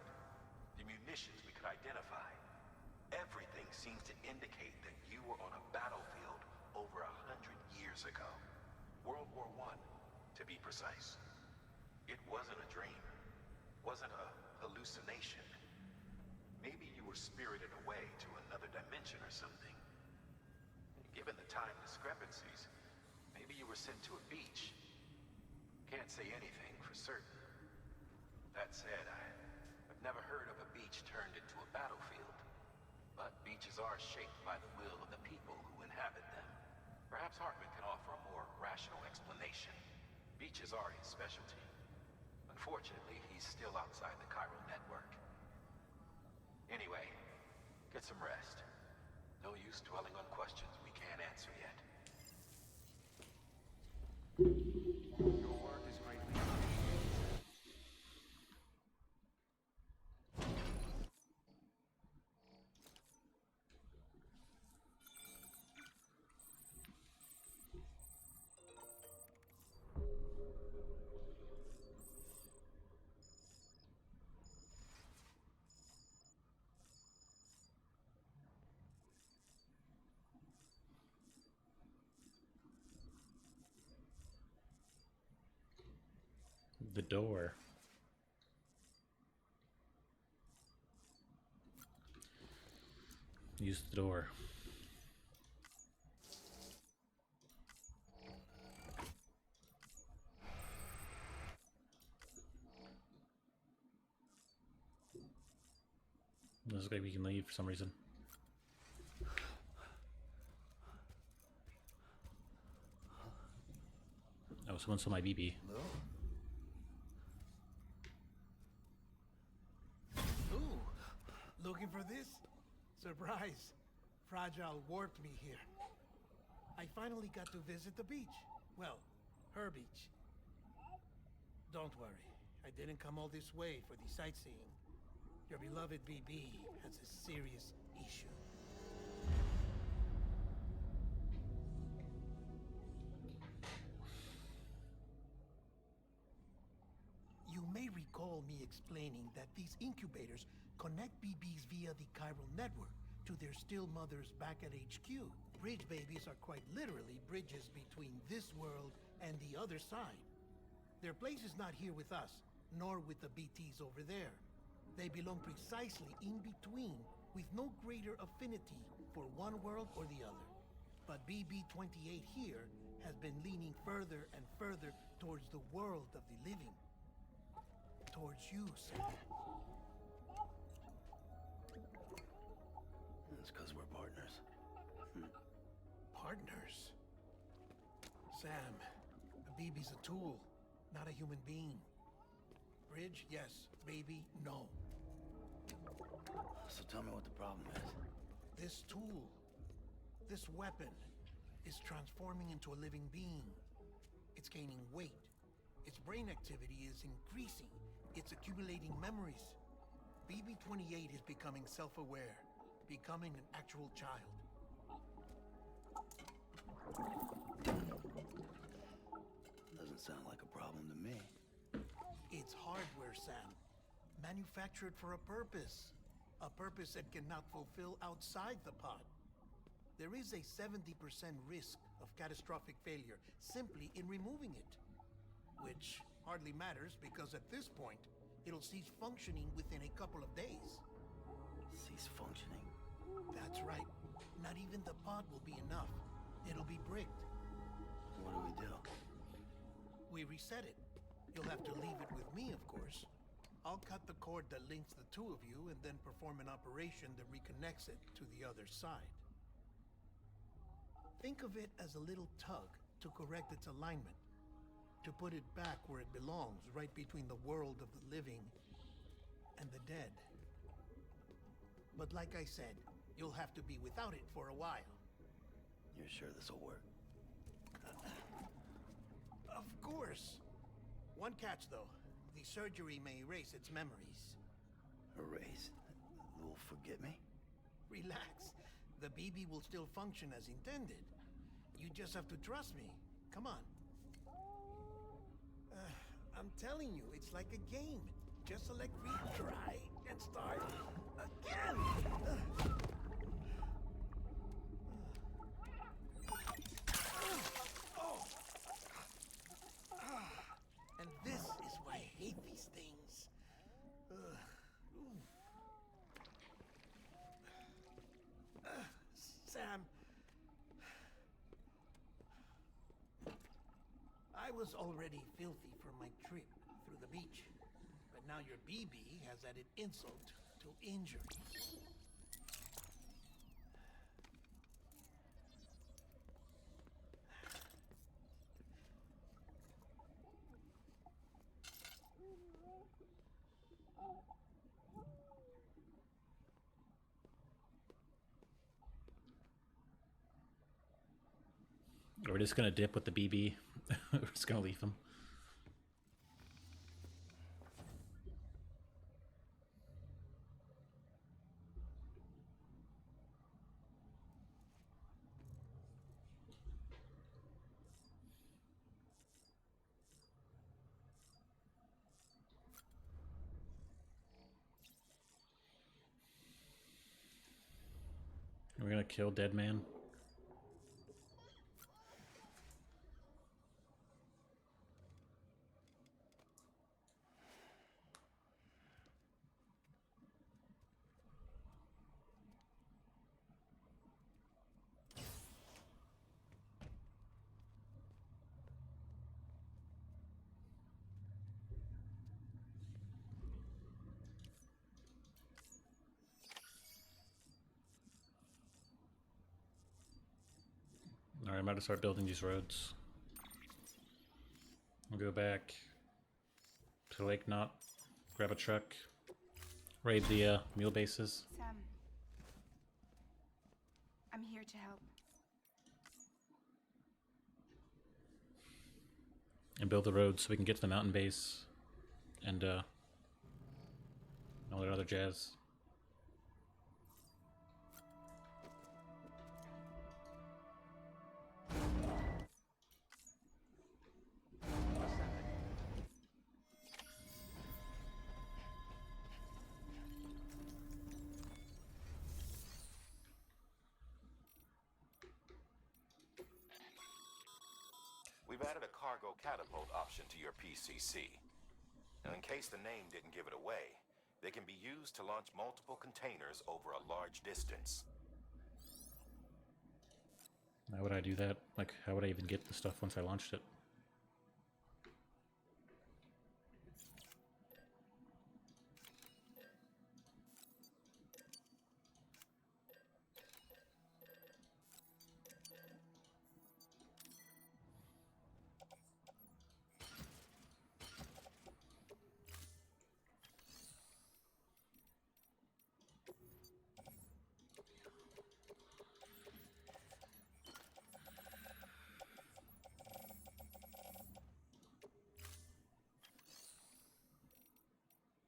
the munitions we could identify, everything seems to indicate that you were on a battlefield over 100 years ago. World War I, to be precise. It wasn't a dream. Wasn't a hallucination. Maybe you were spirited away to another dimension or something. Given the time discrepancies, maybe you were sent to a beach. Can't say anything for certain. That said, I've never heard of a beach turned into a battlefield. But beaches are shaped by the will of the people who inhabit them. Perhaps Hartman can offer a more rational explanation. Beaches are his specialty. Unfortunately, he's still outside the Chiral network. Anyway, get some rest. No use dwelling on questions we can't answer yet. Your work is greatly appreciated. The door. Use the door. Looks like we can leave for some reason. Oh, someone saw my BB. Hello? Ooh, looking for this? Surprise. Fragile warped me here. I finally got to visit the beach. Well, her beach. Don't worry, I didn't come all this way for the sightseeing. Your beloved BB has a serious issue. You may recall me explaining that these incubators connect BBs via the chiral network to their still mothers back at HQ. Bridge babies are quite literally bridges between this world and the other side. Their place is not here with us, nor with the BTs over there. They belong precisely in between, with no greater affinity for one world or the other. But BB-28 here has been leaning further and further towards the world of the living. Towards you, Sam. It's because we're partners. Partners? Sam, a BB's a tool, not a human being. Bridge, yes. Baby, no. So tell me what the problem is. This tool, this weapon, is transforming into a living being. It's gaining weight. Its brain activity is increasing. It's accumulating memories. BB-28 is becoming self-aware, becoming an actual child. Doesn't sound like a problem to me. It's hardware, Sam. Manufactured for a purpose. A purpose it cannot fulfill outside the pod. There is a 70% risk of catastrophic failure simply in removing it. Which hardly matters because at this point, it'll cease functioning within a couple of days. Cease functioning? That's right. Not even the pod will be enough. It'll be bricked. What do? We reset it. You'll have to leave it with me, of course. I'll cut the cord that links the two of you and then perform an operation that reconnects it to the other side. Think of it as a little tug to correct its alignment, to put it back where it belongs, right between the world of the living and the dead. But like I said, you'll have to be without it for a while. You're sure this'll work? Of course. One catch, though. The surgery may erase its memories. Erase? Will forget me? Relax. The BB will still function as intended. You just have to trust me. Come on. I'm telling you, it's like a game. Just select retry and start again. And this is why I hate these things. Sam, I was already filthy from my trip through the beach, but now your BB has added insult to injury. We're just gonna dip with the BB. We're just gonna leave him. We're gonna kill Dead Man. Alright, I'm about to start building these roads. I'll go back to Lake Knot, grab a truck, raid the mule bases. Sam, I'm here to help. And build the roads so we can get to the mountain base and all that other jazz. We've added a cargo catapult option to your PCC. Now, in case the name didn't give it away, they can be used to launch multiple containers over a large distance. How would I do that? Like, how would I even get the stuff once I launched it?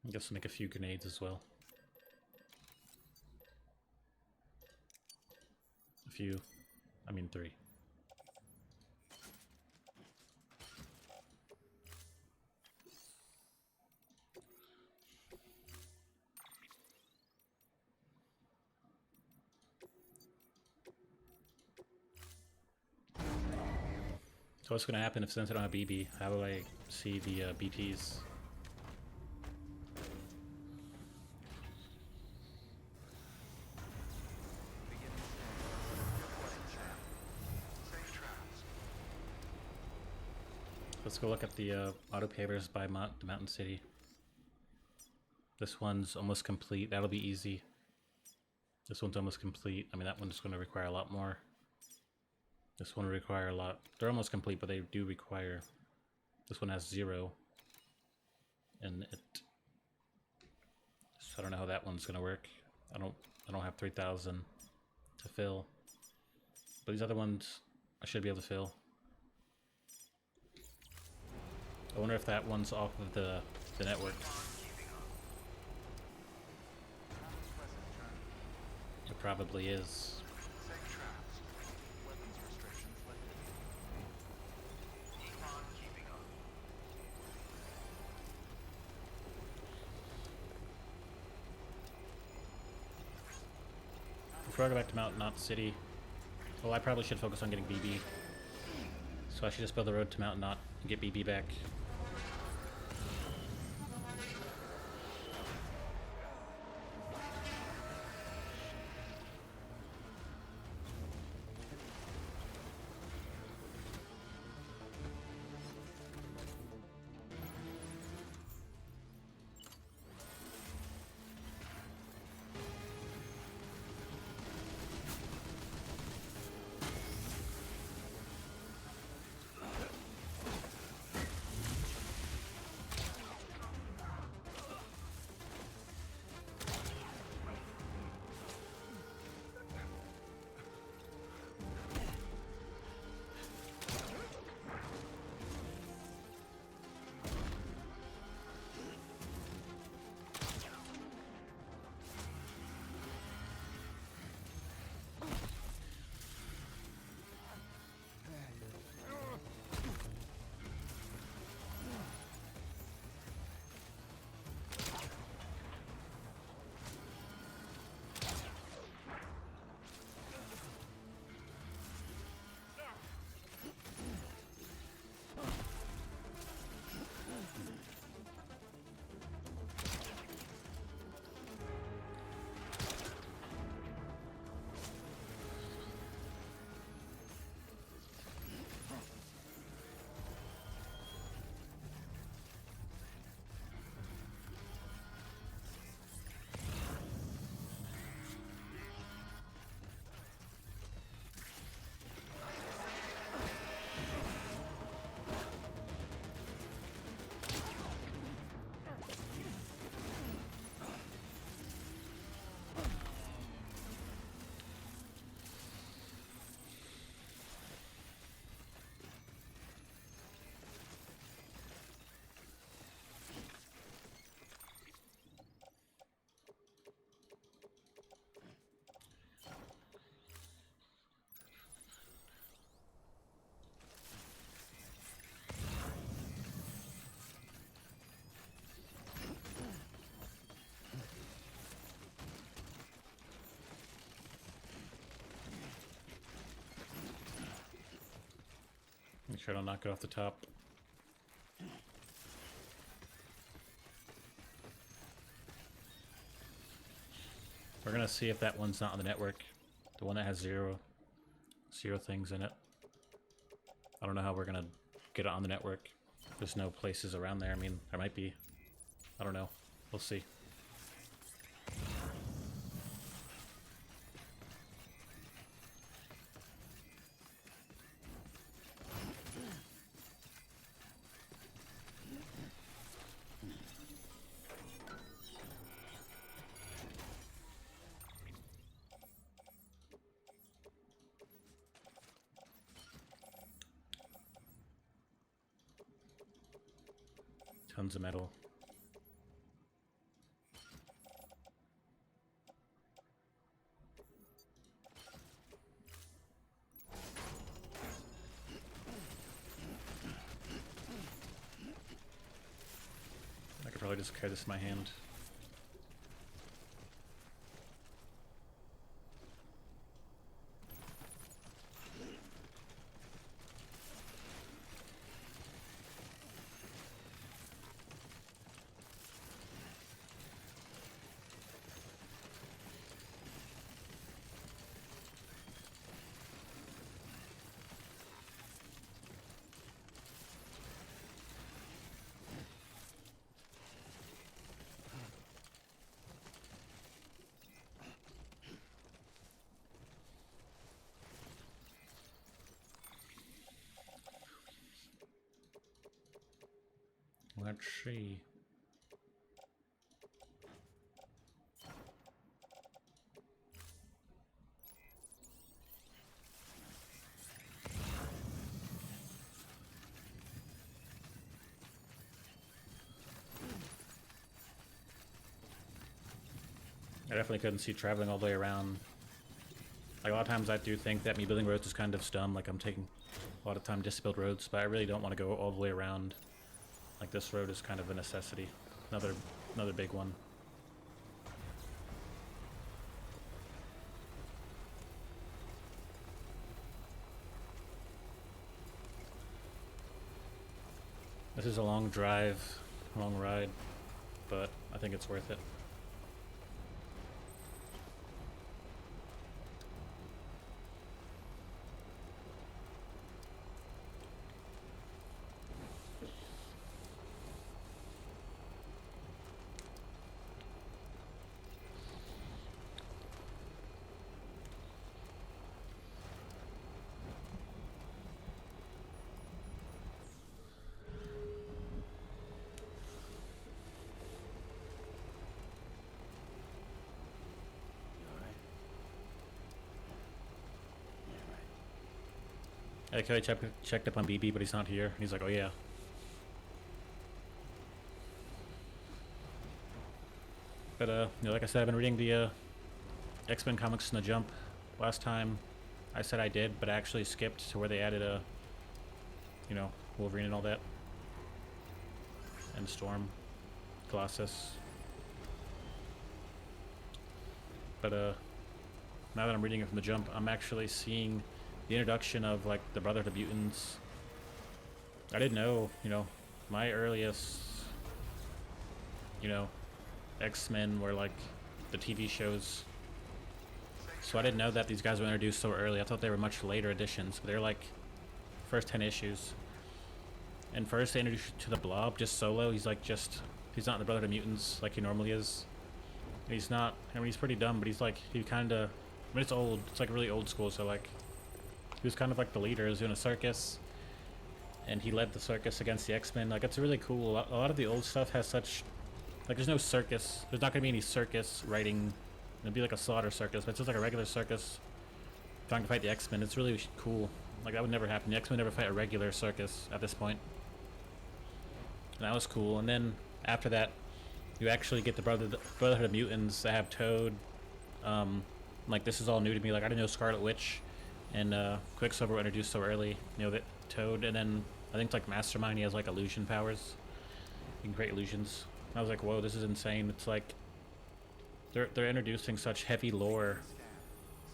I guess make a few grenades as well. A few. I mean 3. So what's gonna happen if since I don't have BB? How do I see the BPs? Let's go look at the auto pavers by the Mountain City. This one's almost complete. That'll be easy. This one's almost complete. I mean, that one's going to require a lot more. This one will require a lot. They're almost complete, but they do require... This one has 0 in it. So I don't know how that one's going to work. I don't have 3,000 to fill. But these other ones, I should be able to fill. I wonder if that one's off of the network. It probably is. Before I go back to Mountain City, well, I probably should focus on getting BB. So I should just build the road to Mountain Knot and get BB back. Make sure I don't knock it off the top. We're gonna see if that one's not on the network. The one that has zero things in it. I don't know how we're gonna get it on the network. There's no places around there. I mean, there might be. I don't know. We'll see. Tons of metal. probably just carry this in my hand. Let's see. I definitely couldn't see traveling all the way around. Like, a lot of times I do think that me building roads is kind of dumb, like I'm taking a lot of time just to build roads, but I really don't want to go all the way around. Like, this road is kind of a necessity. Another big one. This is a long drive, long ride, but I think it's worth it. I like how I checked up on BB, but he's not here. He's like, oh yeah. But you know, like I said, I've been reading the X-Men comics in the Jump. Last time I said I did, but I actually skipped to where they added you know, Wolverine and all that. And Storm, Colossus. But now that I'm reading it from the Jump, I'm actually seeing the introduction of, like, the Brotherhood of Mutants. I didn't know, you know, my earliest, you know, X-Men were, like, the TV shows. So I didn't know that these guys were introduced so early. I thought they were much later editions, but they're, like, first 10 issues. And first they introduced you to the Blob, just solo. He's, like, he's not in the Brotherhood of Mutants like he normally is. And he's not, I mean, he's pretty dumb, but he's, like, he kind of, I mean, it's old. It's, like, really old school, so, like, he was kind of like the leader. He was doing a circus, and he led the circus against the X-Men. Like, it's really cool. A lot of the old stuff has such, like, there's no circus. There's not going to be any circus writing. It'd be like a slaughter circus, but it's just like a regular circus trying to fight the X-Men. It's really cool. Like, that would never happen. The X-Men never fight a regular circus at this point. And that was cool. And then after that, you actually get the Brotherhood of Mutants that have Toad. Like, this is all new to me. Like, I didn't know Scarlet Witch and Quicksilver were introduced so early. You know, that Toad, and then I think, like, Mastermind, he has, like, illusion powers. You can create illusions. I was like, whoa, this is insane. It's like they're introducing such heavy lore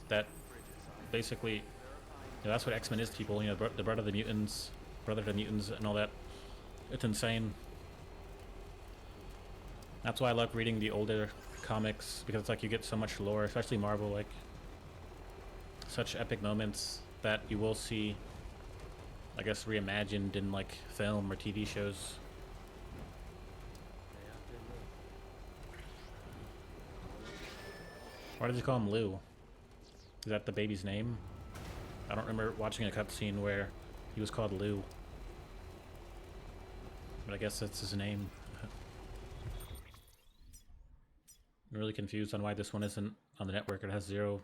that basically, you know, that's what X-Men is to people. You know, the Brotherhood of Mutants, and all that. It's insane. That's why I love reading the older comics, because it's like you get so much lore, especially Marvel, like such epic moments that you will see, I guess, reimagined in like film or TV shows. Why did you call him Lou? Is that the baby's name? I don't remember watching a cutscene where he was called Lou. But I guess that's his name. I'm really confused on why this one isn't on the network. It has 0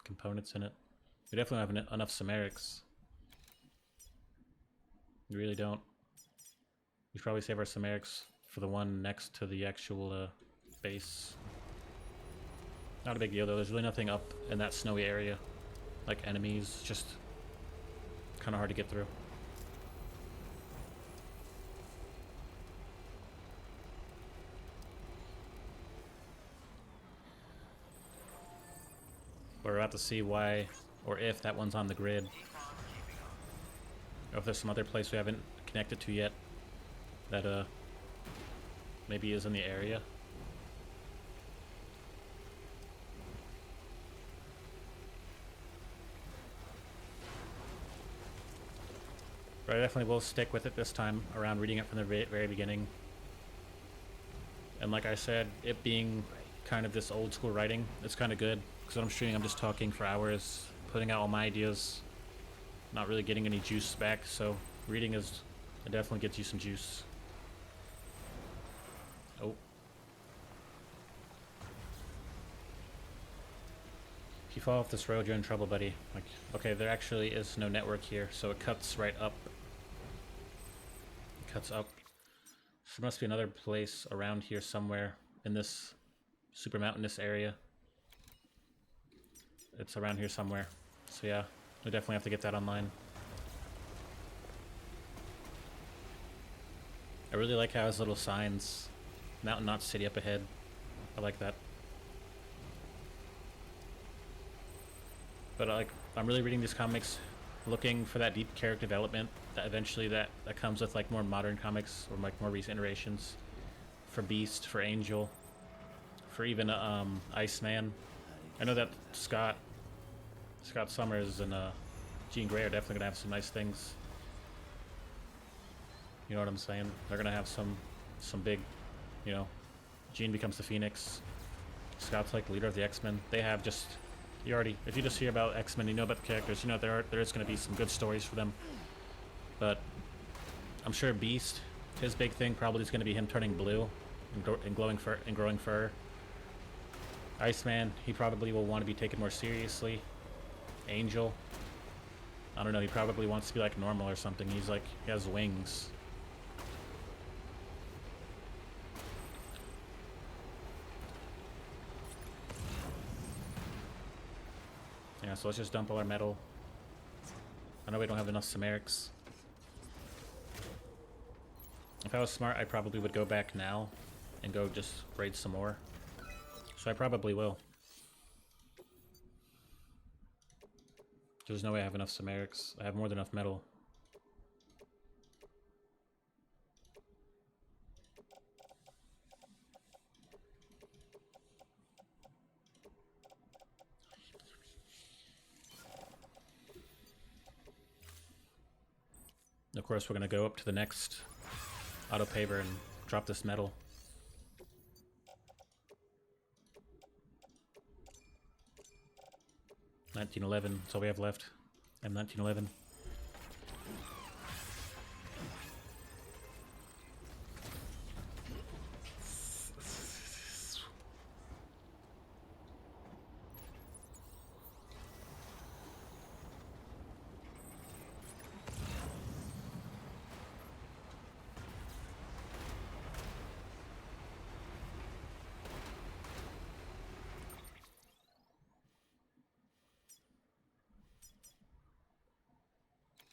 components in it. We definitely don't have enough Samarics. We really don't. We should probably save our Samarics for the one next to the actual base. Not a big deal though. There's really nothing up in that snowy area. Like enemies, just kind of hard to get through. we're about to see why, or if that one's on the grid. Or if there's some other place we haven't connected to yet that maybe is in the area. But I definitely will stick with it this time around, reading it from the very beginning. And like I said, it being kind of this old school writing, it's kind of good. Because when I'm streaming, I'm just talking for hours, putting out all my ideas, not really getting any juice back. So reading it definitely gets you some juice. Oh. If you fall off this road, you're in trouble, buddy. Like, okay, there actually is no network here, so it cuts right up. It cuts up. So there must be another place around here somewhere in this super mountainous area. It's around here somewhere. So yeah, we definitely have to get that online. I really like how it has little signs. Mountain, not city up ahead. I like that. But I'm really reading these comics looking for that deep character development that eventually that comes with like more modern comics or like more recent iterations. For Beast, for Angel, for even Iceman. I know that Scott Summers and Jean Grey are definitely gonna have some nice things. You know what I'm saying? They're gonna have some big, you know, Jean becomes the Phoenix. Scott's like leader of the X-Men. They have just, if you just hear about X-Men, you know about the characters, you know there is gonna be some good stories for them. But I'm sure Beast, his big thing probably is gonna be him turning blue and glowing fur and growing fur. Iceman, he probably will want to be taken more seriously. Angel, I don't know, he probably wants to be like normal or something. He has wings. Yeah, so let's just dump all our metal. I know we don't have enough Samarics. If I was smart, I probably would go back now and go just raid some more. So I probably will. There's no way I have enough Samarics. I have more than enough metal. Of course, we're gonna go up to the next auto paver and drop this metal. $19.11, that's all we have left. I'm $19.11.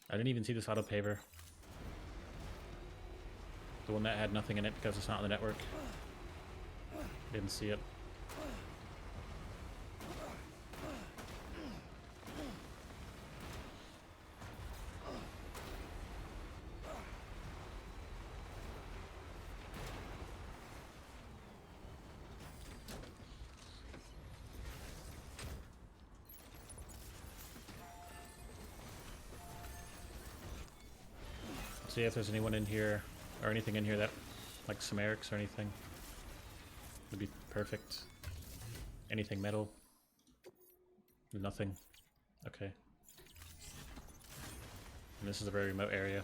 I didn't even see this auto paver. The one that had nothing in it because it's not on the network. Didn't see it. See if there's anyone in here, or anything in here that, like Samarics or anything, would be perfect. Anything metal? Nothing. Okay. And this is a very remote area.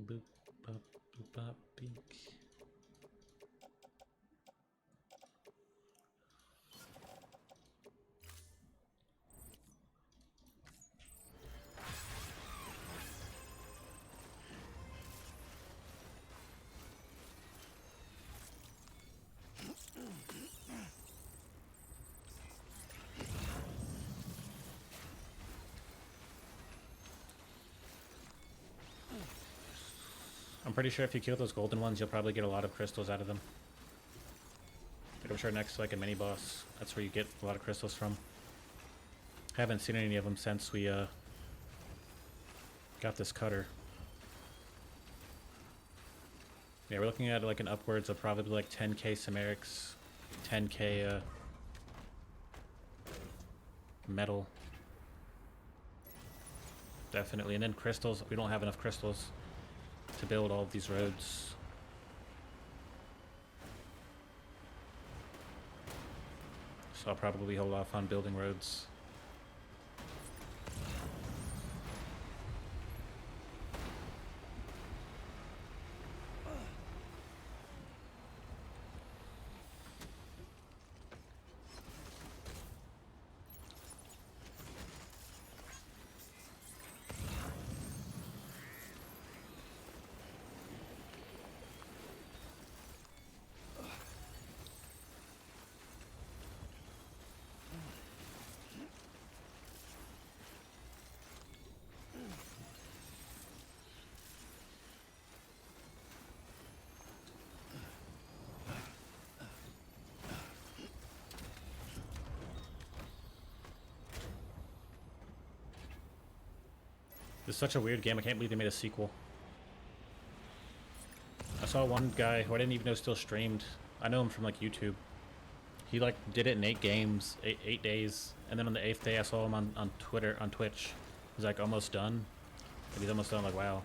Boop, bop, boop, bop, beak. pretty sure if you kill those golden ones, you'll probably get a lot of crystals out of them. Like, I'm sure next to like a mini boss, that's where you get a lot of crystals from. Haven't seen any of them since we got this cutter. Yeah, we're looking at like an upwards of probably like 10k Samarics, 10k metal. Definitely. And then crystals. We don't have enough crystals to build all of these roads. So I'll probably hold off on building roads. This is such a weird game. I can't believe they made a sequel. I saw one guy who I didn't even know still streamed. I know him from like YouTube. He like did it in 8 games, 8 days, and then on the 8th day I saw him on Twitch. He's like almost done. And he's almost done. Like, wow.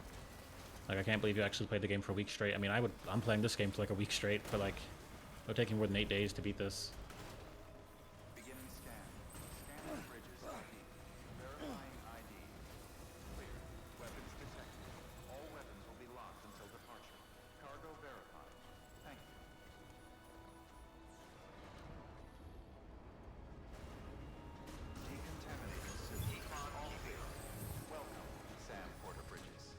Like, I can't believe you actually played the game for a week straight. I mean, I'm playing this game for like a week straight, but like, it would take me more than 8 days to beat this. Beginning scan. Scanning bridges ID. Verifying ID. Clear. Weapons detected. All weapons will be locked until departure. Cargo verified. Thank you. Decontaminating system. All clear. Welcome, Sam Porter Bridges.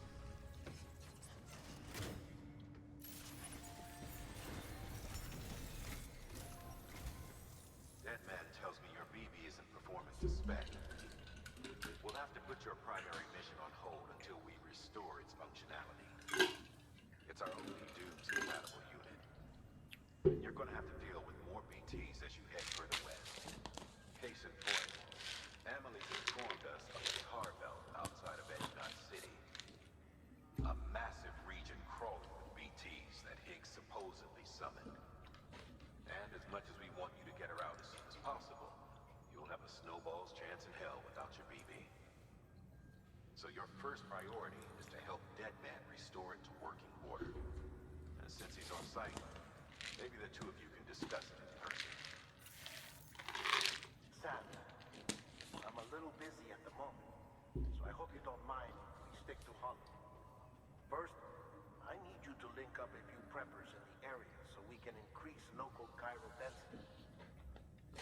That man tells me your BB isn't performing to spec. We'll have to put your primary mission on hold until we restore its functionality. It's our only Dooms-compatible unit. You're gonna have to deal with more BTs as you head further west. Case in point, Amelie's informed us of the tar belt outside of Edgenon City. A massive region crawling with BTs that Higgs supposedly summoned. And as much as we want you to get her out as soon as possible, you'll have a snowball's chance in hell without your BB. So your first priority is to help Deadman restore it to working order. And since he's on site, maybe the two of you can discuss it in person. Sam, I'm a little busy at the moment, so I hope you don't mind if we stick to Holly. First, I need you to link up a few preppers in the area so we can increase local chiral density.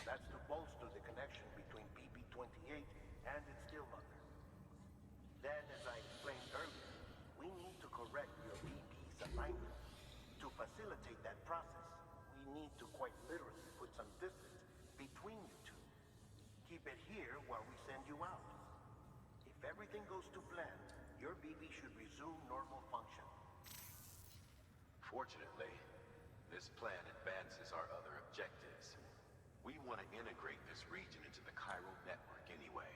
That's to bolster the connection between BB-28 and its still mother. Then, as I explained earlier, we need to correct your BB's alignment. To facilitate that process, we need to quite literally put some distance between you two. Keep it here while we send you out. If everything goes to plan, your BB should resume normal function. Fortunately, this plan advances our other objectives. We want to integrate this region into the chiral network anyway.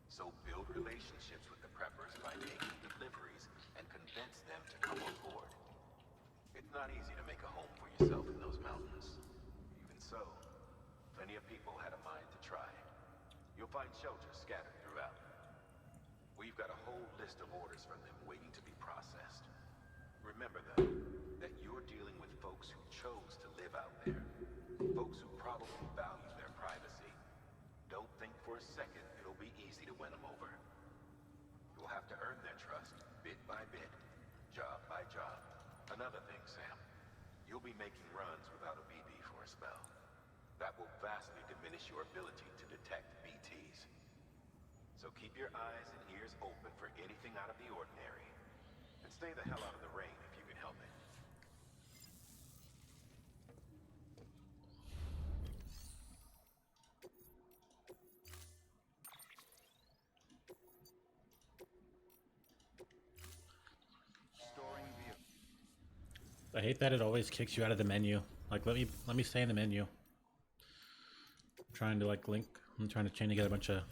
So build relationships with the preppers by making deliveries and convince them to come on board. It's not easy to make a home for yourself in those mountains. Even so, plenty of people had a mind to try. You'll find shelters scattered throughout. We've got a whole list of orders from them waiting to be processed. Remember, though, that you're dealing with folks who chose to live out there. Folks who probably value their privacy. Don't think for a second it'll be easy to win them over. You'll have to earn their trust, bit by bit, job by job. Another thing, Sam. You'll be making runs without a BB for a spell. That will vastly diminish your ability to detect BTs. So keep your eyes and ears open for anything out of the ordinary. And stay the hell out of the rain if you can help it. Storing I hate that it always kicks you out of the menu. Like, let me stay in the menu. I'm trying to like link. I'm trying to chain together a bunch of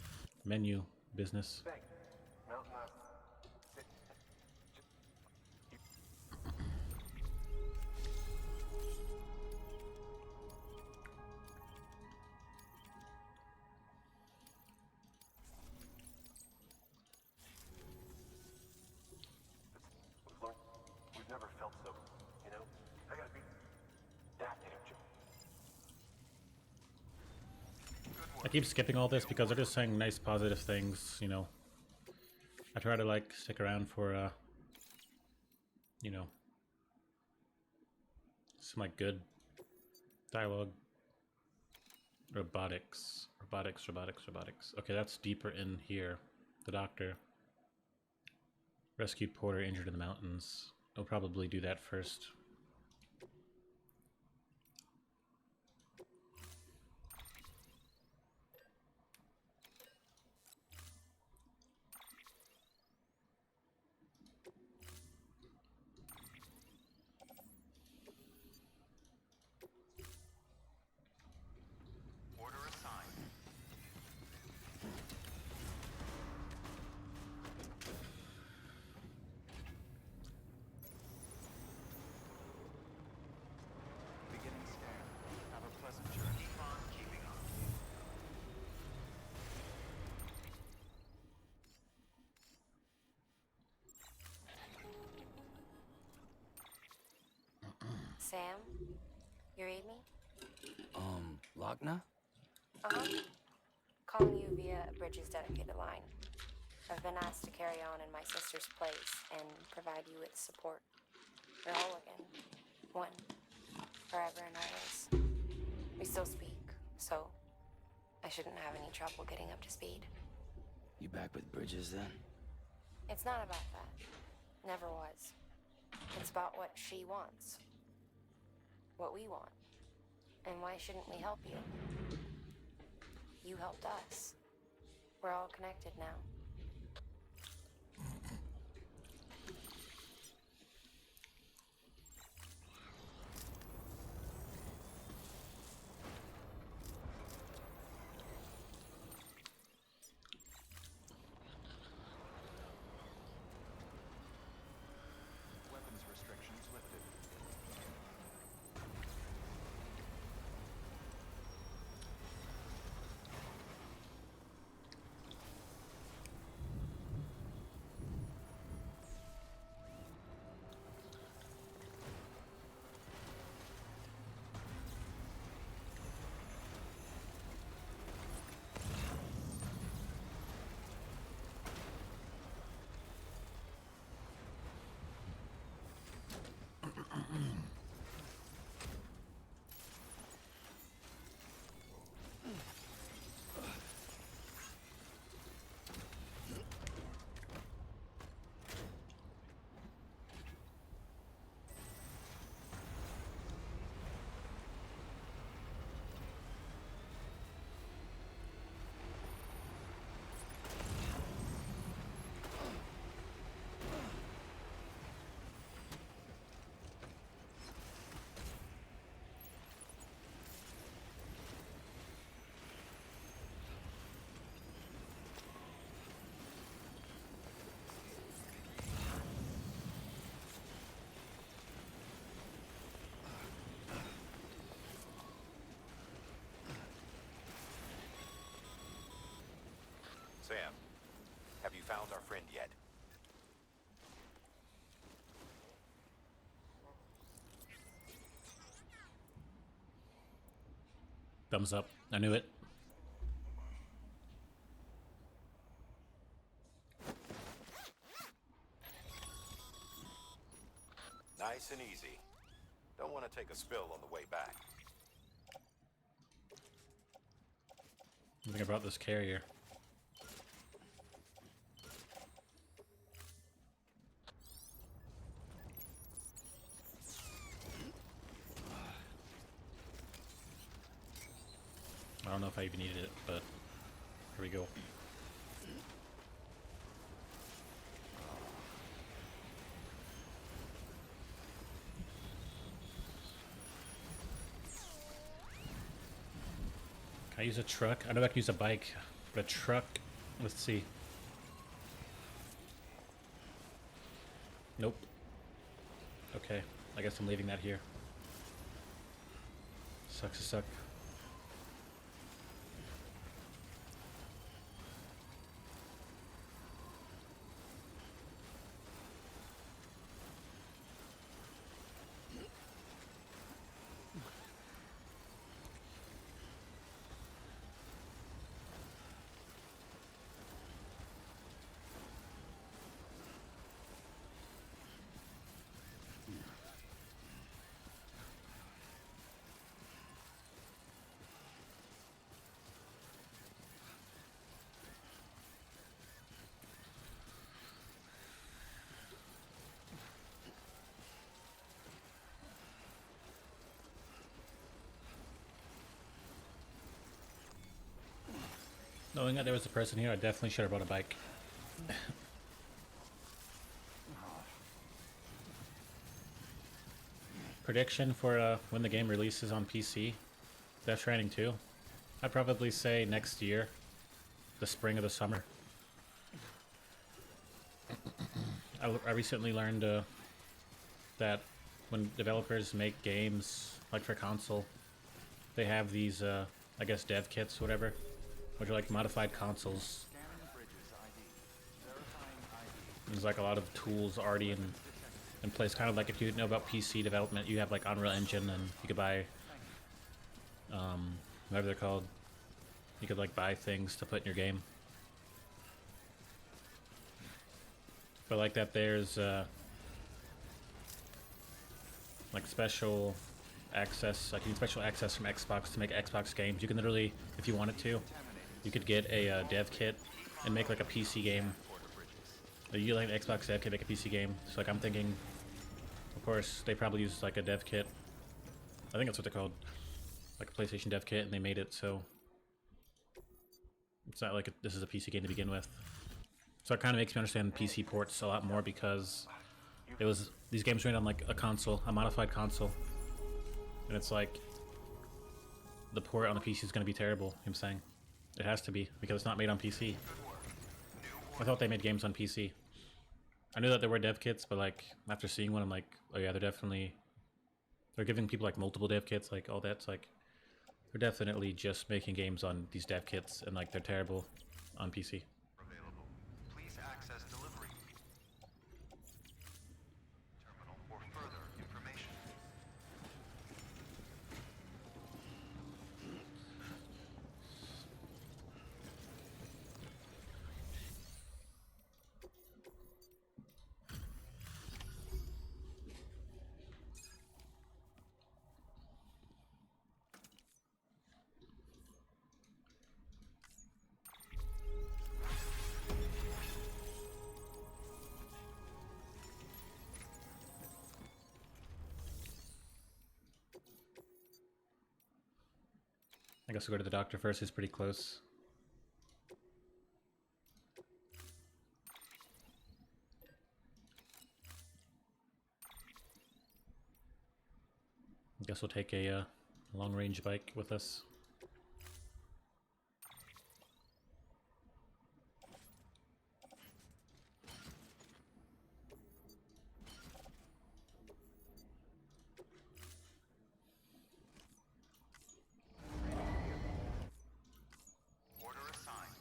menu business. Thanks. No, no. Look, we've never felt so, you know? I gotta be that energy. I keep skipping all this because they're just saying nice, positive things. You know, I try to like stick around for you know, some like good dialogue. Robotics. Okay, that's deeper in here. The doctor. Rescued Porter injured in the mountains. I'll probably do that first. Order assigned. Beginning scan. Have a pleasant journey. Keep on keeping on. Sam, you read me? Lochna? Uh-huh. Calling you via Bridges dedicated line. I've been asked to carry on in my sister's place and provide you with support. We're whole again. One. Forever and always. We still speak, so I shouldn't have any trouble getting up to speed. You back with Bridges then? It's not about that. Never was. It's about what she wants. What we want. And why shouldn't we help you? You helped us. We're all connected now. Weapons restrictions lifted. Sam, have you found our friend yet? Thumbs up. I knew it. Nice and easy. Don't want to take a spill on the way back. I think I brought this carrier. I don't know if I even needed it, but here we go. I use a truck. I know I can use a bike, but a truck. Let's see. Nope. Okay, I guess I'm leaving that here. Sucks to suck. Knowing that there was a person here, I definitely should have brought a bike. Prediction for when the game releases on PC, Death Stranding 2. I'd probably say next year, the spring or the summer. I recently learned that when developers make games, like for console, they have these, I guess, dev kits, whatever, which are like modified consoles. There's like a lot of tools already in place, kind of like if you know about PC development, you have like Unreal Engine, and you could buy, whatever they're called, you could like buy things to put in your game. But like that, there's like special access, like you get special access from Xbox to make Xbox games. You can literally, if you wanted to, you could get a dev kit and make like a PC game. You like an Xbox dev kit, make a PC game. So like I'm thinking, of course, they probably use like a dev kit. I think that's what they're called, like a PlayStation dev kit, and they made it so it's not like this is a PC game to begin with. So it kind of makes me understand PC ports a lot more, because it was these games ran on like a console, a modified console, and it's like the port on the PC is going to be terrible. I'm saying it has to be, because it's not made on PC. I thought they made games on PC. I knew that there were dev kits, but like after seeing one, I'm like, oh yeah, they're giving people like multiple dev kits, like all that's like they're definitely just making games on these dev kits, and like they're terrible on PC. Available. Please access delivery terminal for further information. I guess we'll go to the doctor first. He's pretty close. I guess we'll take a long-range bike with us. Order assigned.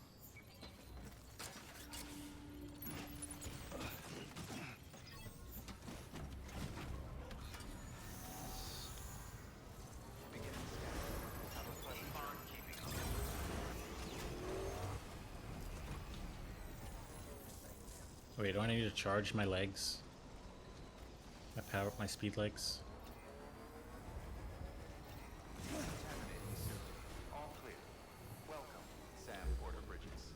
Beginning scan. Have a pleasant time keeping up. Wait, do I need to charge my legs? My speed legs? All clear. Welcome, Sam Porter Bridges.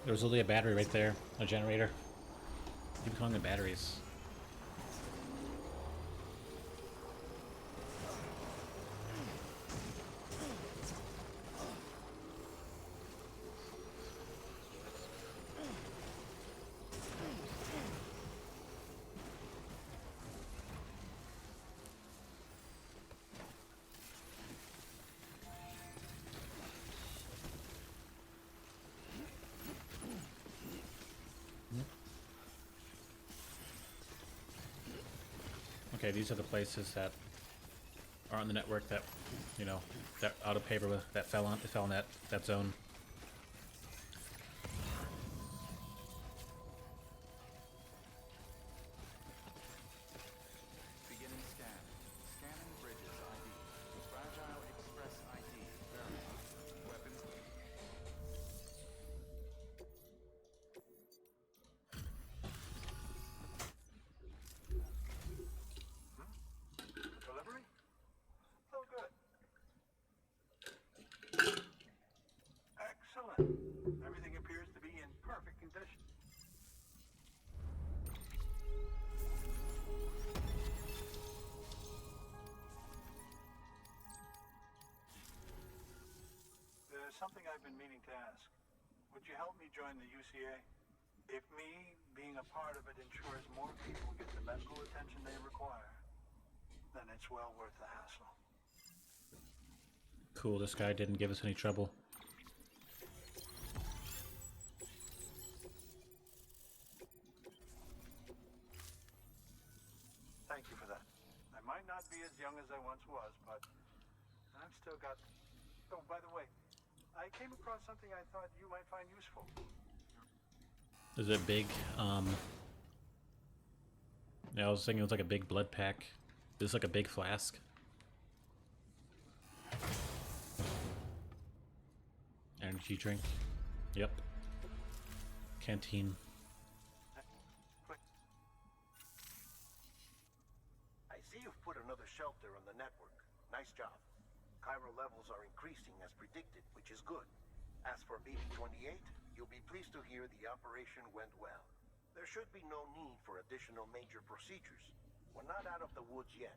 There's literally a battery right there, a generator. Keep calling them batteries. Okay, these are the places that are on the network that, you know, that auto paper that fell on that zone. Beginning scan. Scanning bridges ID. Fragile Express ID verified. Weapons. Delivery? Oh, good. Excellent. Everything appears to be in perfect condition. There's something I've been meaning to ask. Would you help me join the UCA? If me being a part of it ensures more people get the medical attention they require, then it's well worth the hassle. Cool, this guy didn't give us any trouble. Thank you for that. I might not be as young as I once was, but I've still got... Oh, by the way, I came across something I thought you might find useful. Is it big? Yeah, I was thinking it was like a big blood pack. This is like a big flask. Energy drink. Yep. Canteen. Quick. I see you've put another shelter on the network. Nice job. Chiral levels are increasing as predicted, which is good. As for BB-28, you'll be pleased to hear the operation went well. There should be no need for additional major procedures. We're not out of the woods yet,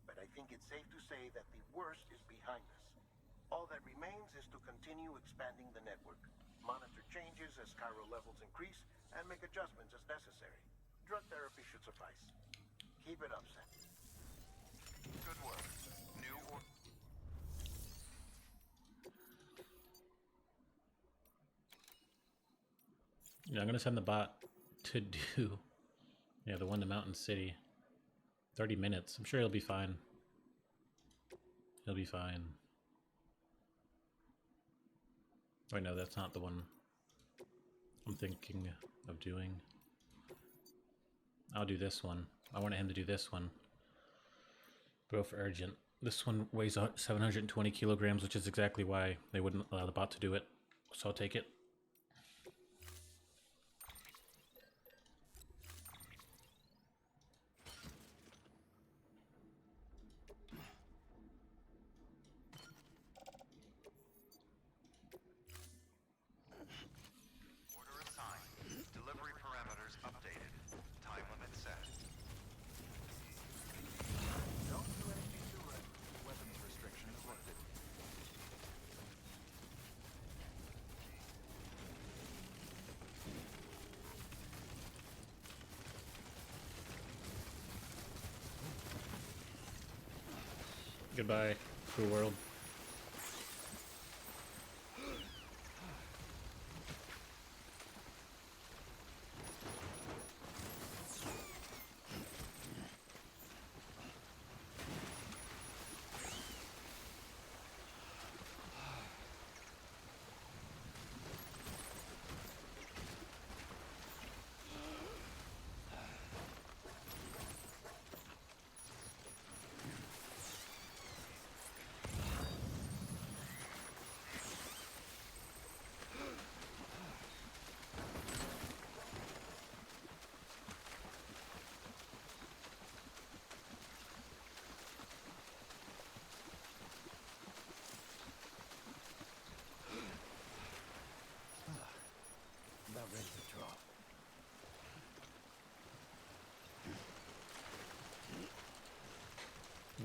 but I think it's safe to say that the worst is behind us. All that remains is to continue expanding the network, monitor changes as chiral levels increase, and make adjustments as necessary. Drug therapy should suffice. Keep it up, Sam. Good work. New or... Yeah, I'm gonna send the bot to do, yeah, the one to Mountain City. 30 minutes. I'm sure he'll be fine. He'll be fine. Wait, no, that's not the one I'm thinking of doing. I'll do this one. I wanted him to do this one. Go for urgent. This one weighs 720 kilograms, which is exactly why they wouldn't allow the bot to do it. So I'll take it. Order assigned. Delivery parameters updated. Time limit set. Don't do anything too right. Weapons restrictions lifted. Goodbye, cruel world.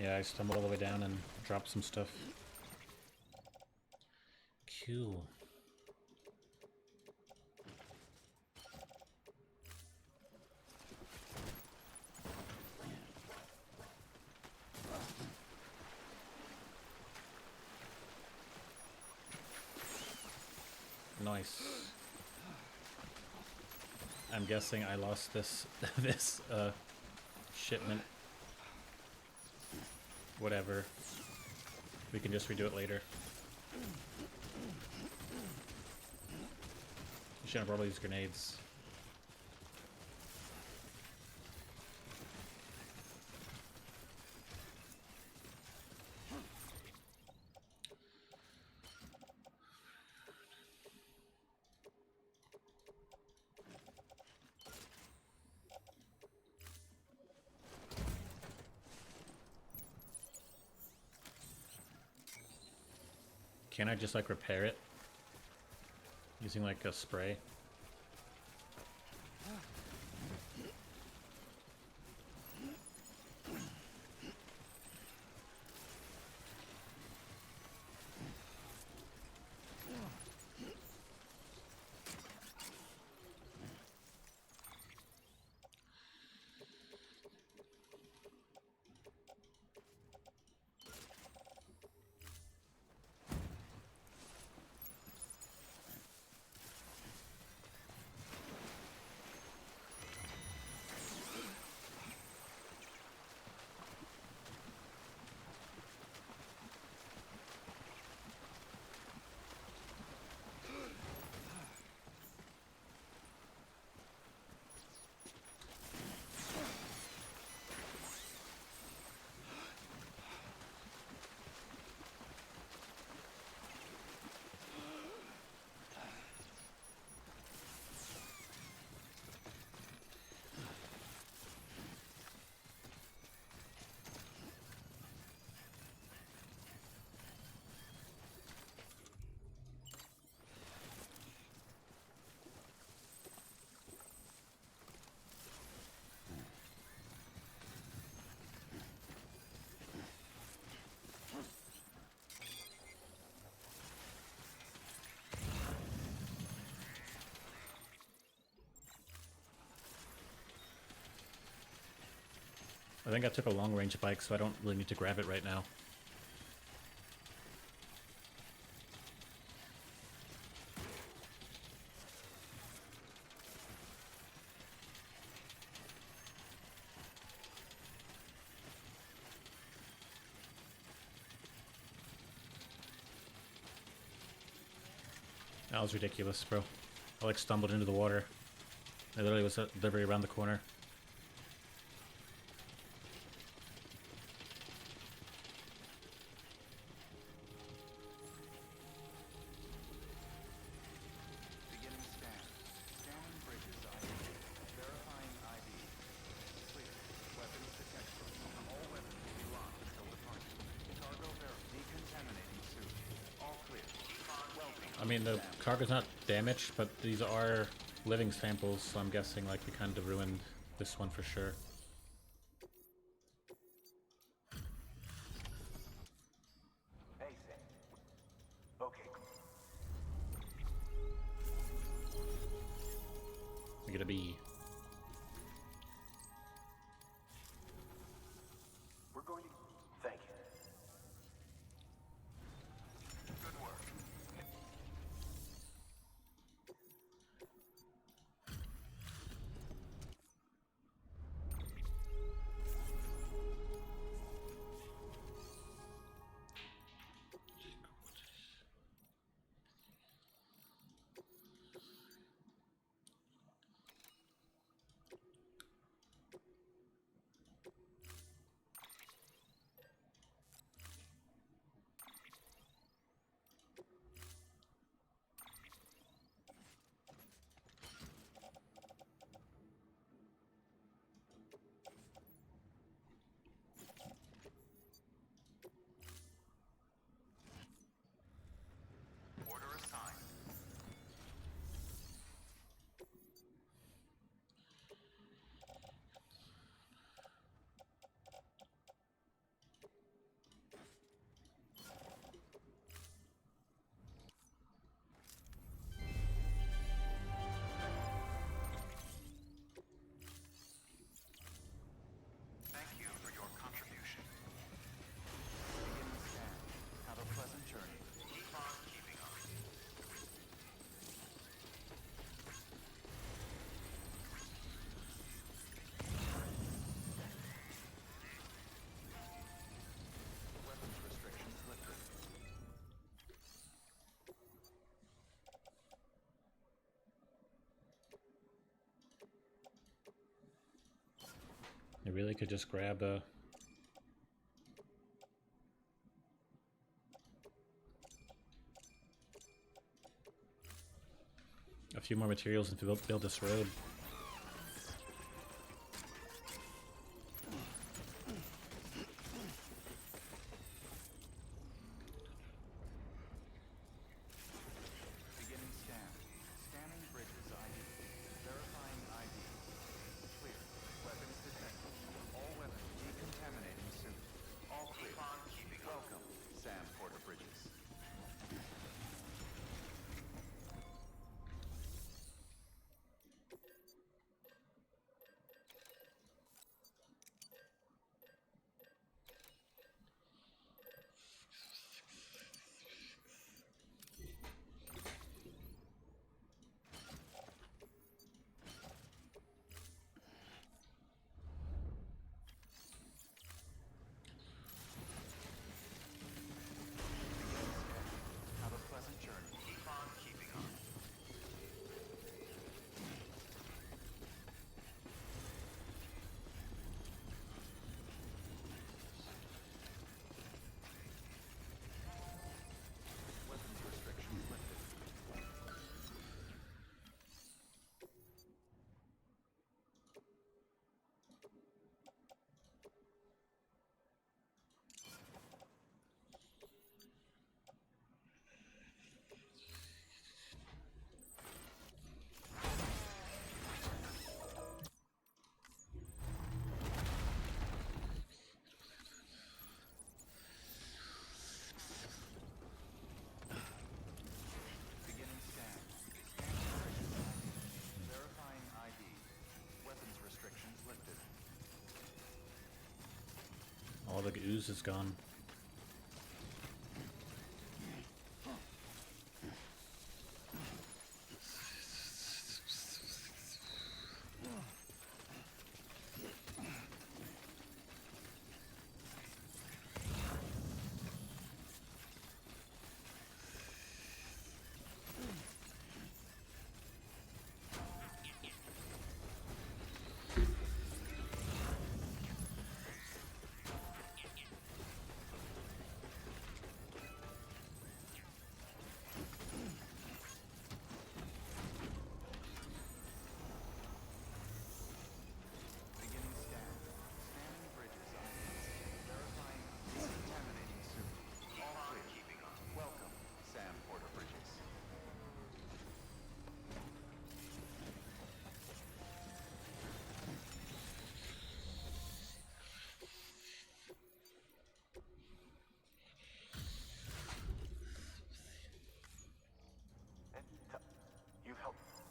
Yeah, I stumbled all the way down and dropped some stuff. Cool. Nice. I'm guessing I lost this this shipment. Whatever. We can just redo it later. You shouldn't have brought all these grenades. Can I just like repair it? Using like a spray? I think I took a long-range bike, so I don't really need to grab it right now. That was ridiculous, bro. I like stumbled into the water. I literally was literally around the corner. Beginning scan. Scanning bridges ID. Verifying ID. Clear. Weapons detected. All weapons will be locked until departure. Cargo decontaminating soon. All clear. Welcome. I mean, the cargo's not damaged, but these are living samples, so I'm guessing like we kind of ruined this one for sure. Hey, Sam. Okay, We get a B. we're going to... Thank you. Good work. I really could just grab a few more materials and build this road. Beginning scan. Scanning bridges ID. Verifying ID. Clear. Weapons detected. All weapons decontaminating soon. All clear. Welcome, Sam Porter Bridges. Have a pleasant journey. Keep on keeping on. Weapons restrictions lifted. Beginning scan. Scanning bridges ID. Verifying ID. Weapons restrictions lifted. All the ooze is gone. Beginning scan. Scanning bridges ID. Verifying decontaminating soon. All clear. Keeping on. Welcome, Sam Porter Bridges. You've helped.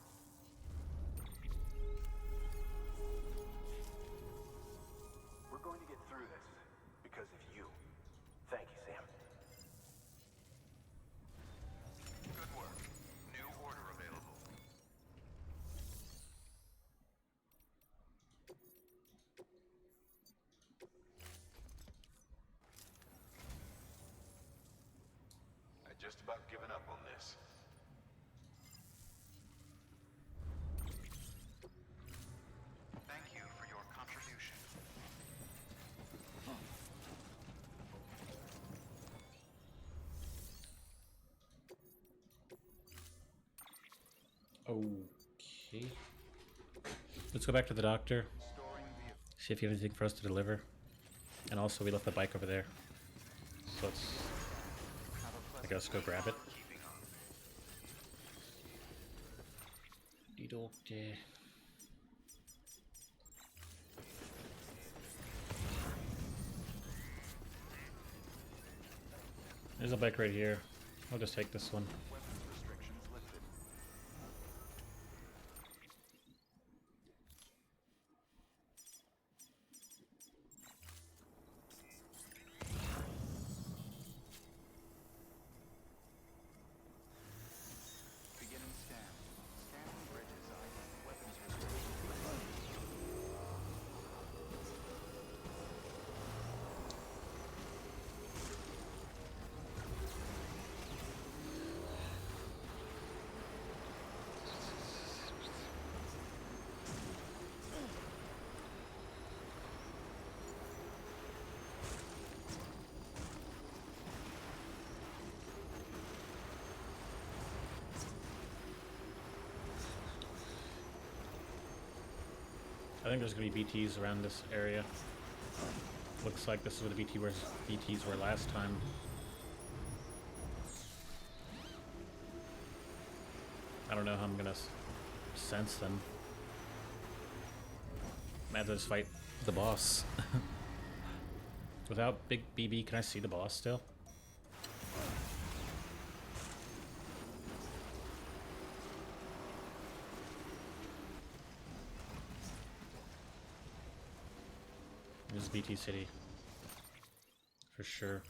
We're going to get through this because of you. Thank you, Sam. Good work. New order available. I just about given up on this. Thank you for your contribution. Okay. Let's go back to the doctor. Storing vehicle. See if you have anything for us to deliver. And also, we left the bike over there. So let's, Have a I pleasant guess, go grab it. keeping on. Die Doktor. There's a bike right here. I'll just take this one. Weapons restrictions lifted. Beginning scan. Scanning bridges ID. Weapons restrictions lifted. I think there's gonna be BTs around this area. Looks like this is where the BTs were last time. I don't know how I'm gonna sense them. I have to just fight the boss. Without Big BB, can I see the boss still? This is BT City. For sure.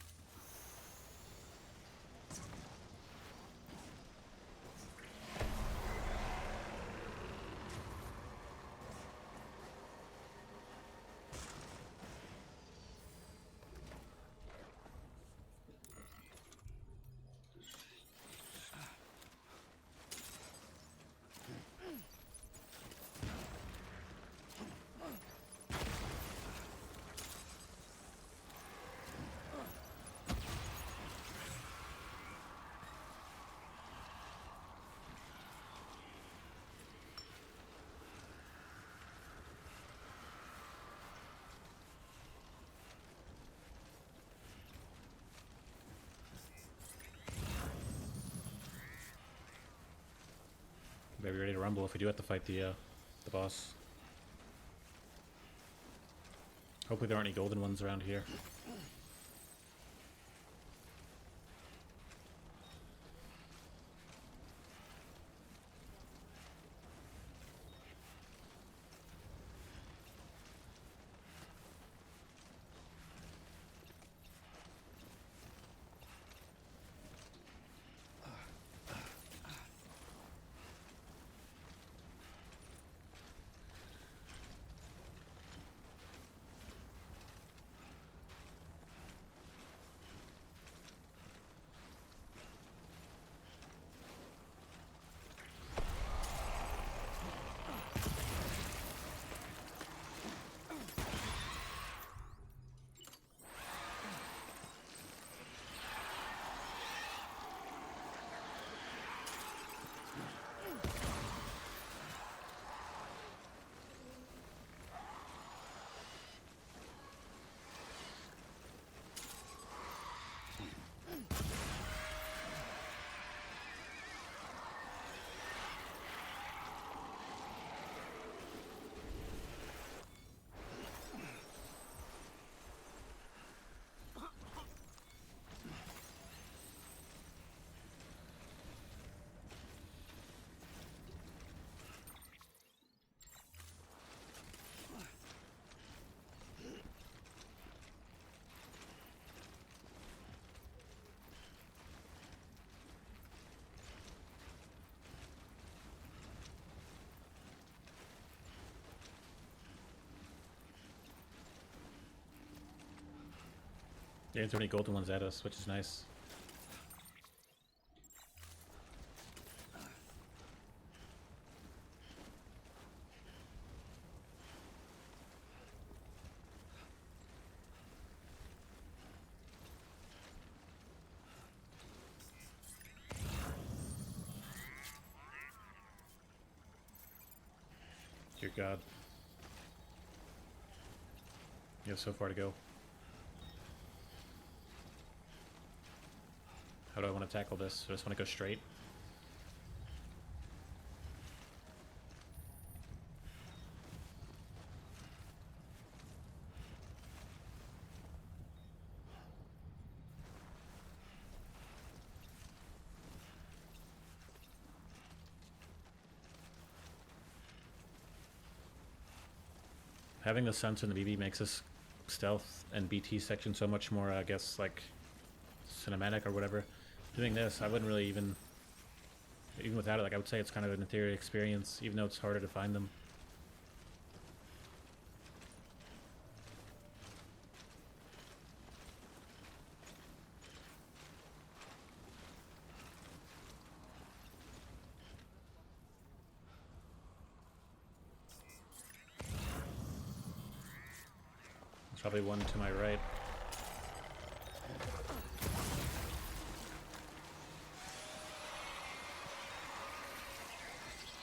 Better be ready to rumble if we do have to fight the boss. Hopefully there aren't any golden ones around here. They didn't throw any golden ones at us, which is nice. Dear God. You have so far to go. How do I want to tackle this? I just want to go straight. Having the sensor in the BB makes this stealth and BT section so much more, I guess, like, cinematic or whatever. Doing this, I wouldn't really even without it, like, I would say it's kind of an inferior experience, even though it's harder to find them. There's probably one to my right.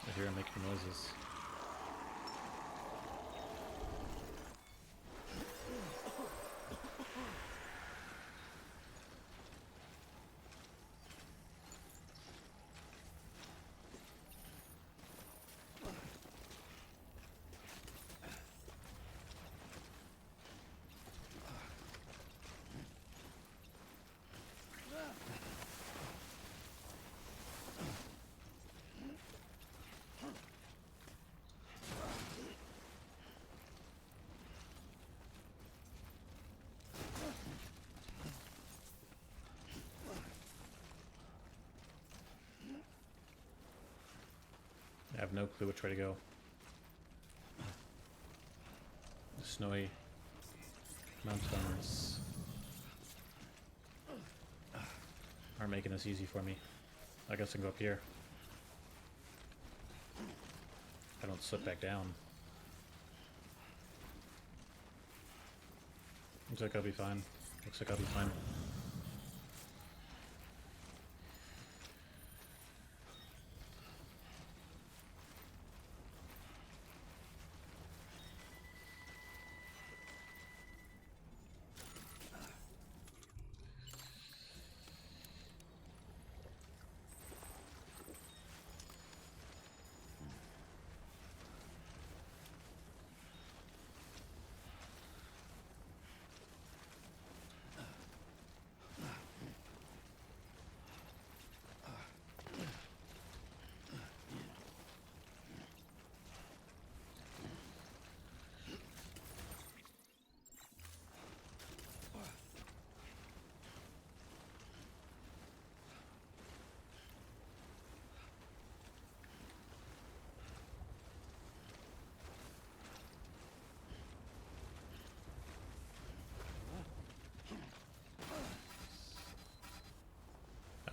I hear him making noises. have no clue which way to go. The snowy mountains are making this easy for me. I guess I can go up here. I don't slip back down. Looks like I'll be fine. Looks like I'll be fine.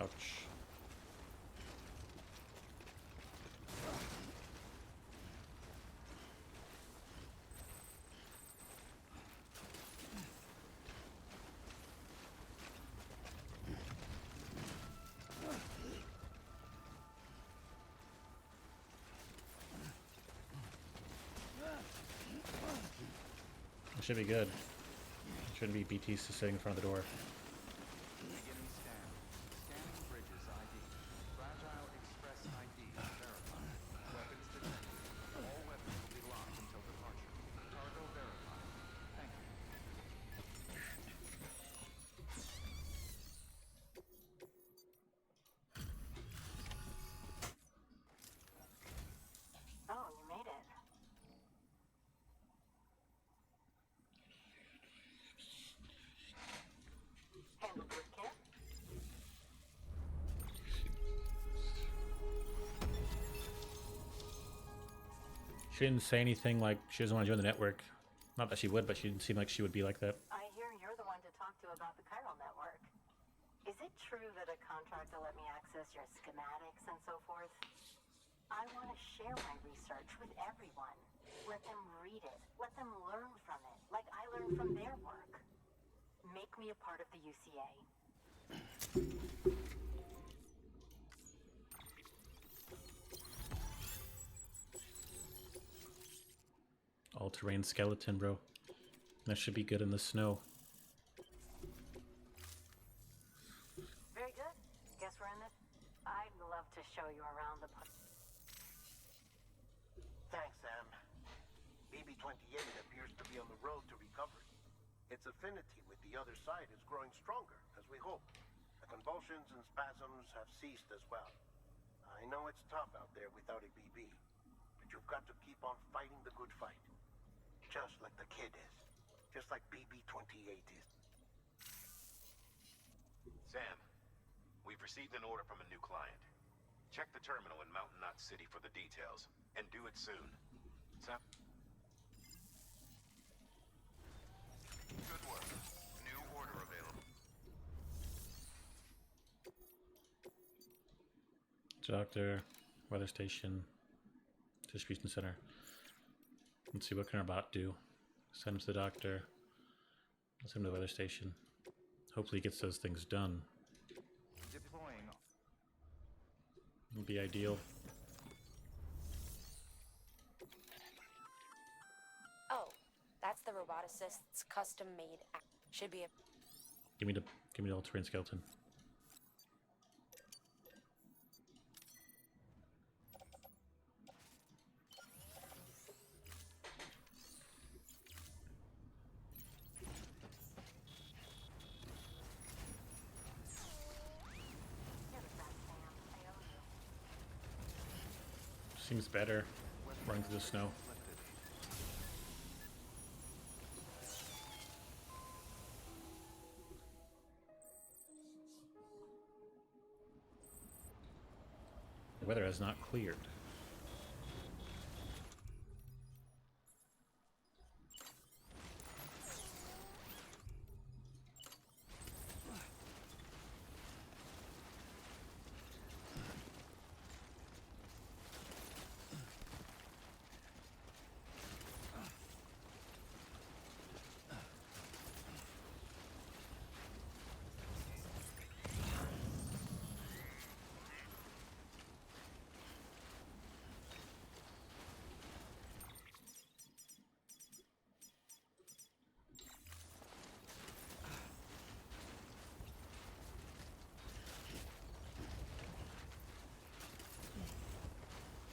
Ouch. It should be good. It shouldn't be BTs just sitting in front of the door. Beginning scan. Scanning bridges ID. Fragile Express ID verified. Weapons detected. All weapons will be locked until departure. Cargo verified. Thank you. Oh, you made it. Handled with care? She didn't say anything like she doesn't want to join the network. Not that she would, but she didn't seem like she would be like that. I hear you're the one to talk to about the chiral network. Is it true that a contractor let me access your schematics and so forth? I want to share my research with everyone. Let them read it. Let them learn from it, like I learned from their work. Make me a part of the UCA. All-terrain skeleton, bro. That should be good in the snow. Very good. Guess we're in this. I'd love to show you around the. Thanks, Sam. BB-28 appears to be on the road to recovery. Its affinity with the other side is growing stronger, as we hope. The convulsions and spasms have ceased as well. I know it's tough out there without a BB, but you've got to keep on fighting the good fight. Just like the kid is. Just like BB-28 is. Sam, we've received an order from a new client. Check the terminal in Mountain Knot City for the details, and do it soon. Sam? Good work. New order available. Doctor, weather station, distribution center. Let's see, what can our bot do? Send him to the doctor. Let's send him to the weather station. Hopefully he gets those things done. Deploying. Would be ideal. Oh, that's the roboticist's custom-made app. Should be a... Give me the all-terrain skeleton. Seems better running through the snow. The weather has not cleared.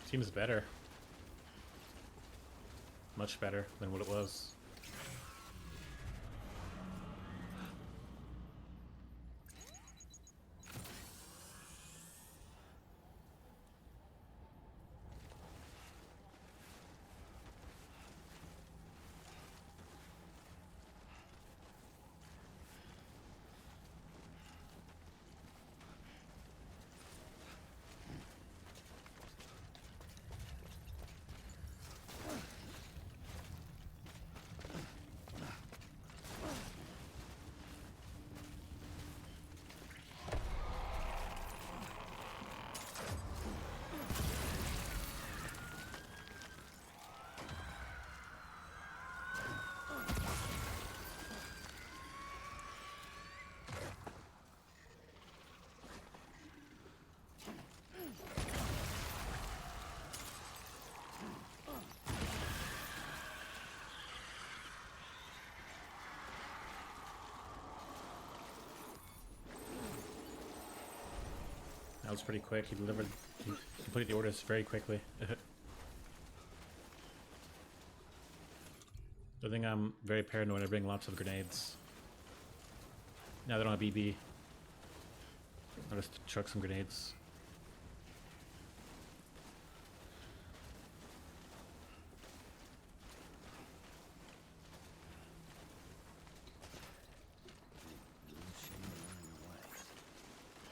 Seems better. Much better than what it was. That was pretty quick. He completed the orders very quickly. I think I'm very paranoid. I bring lots of grenades. Now they don't have BB. I'll just chuck some grenades.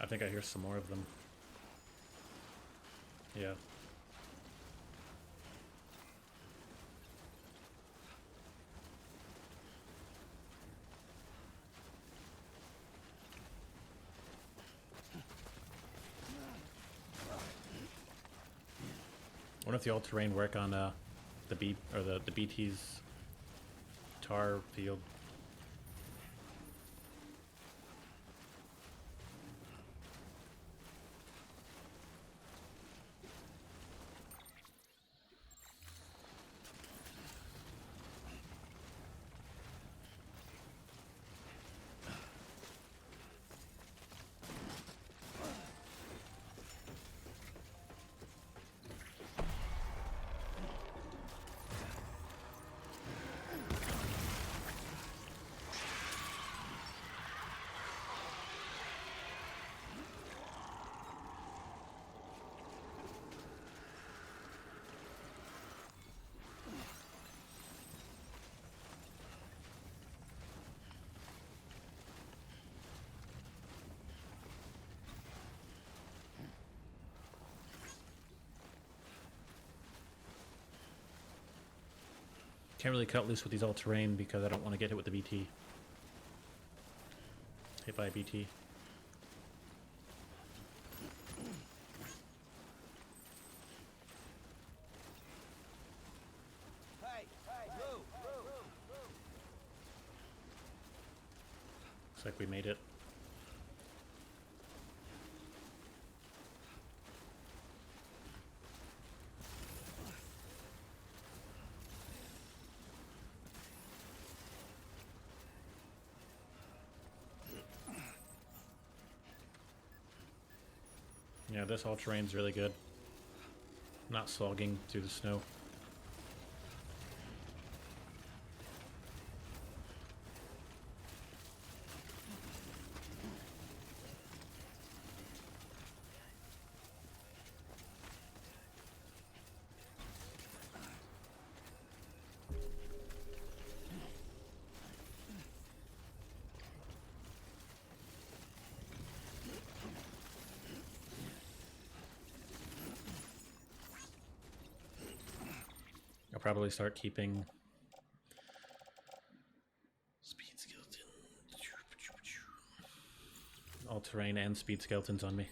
I think I hear some more of them. Yeah. I wonder if the all-terrain work on the BT's tar field. Can't really cut loose with these all-terrain because I don't want to get hit with the BT. Hit by a BT. Looks like we made it. Yeah, this all-terrain's really good. Not slogging through the snow. I'll probably start keeping speed skeleton, all-terrain and speed skeletons on me.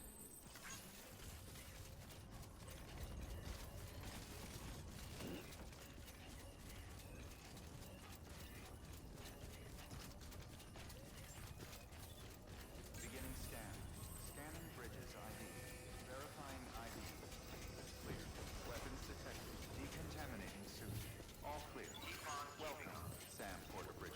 Beginning scan. Scanning bridges ID. Verifying ID. Clear. Weapons detected. Decontaminating suit. All clear. Welcome, Sam Porter Bridges.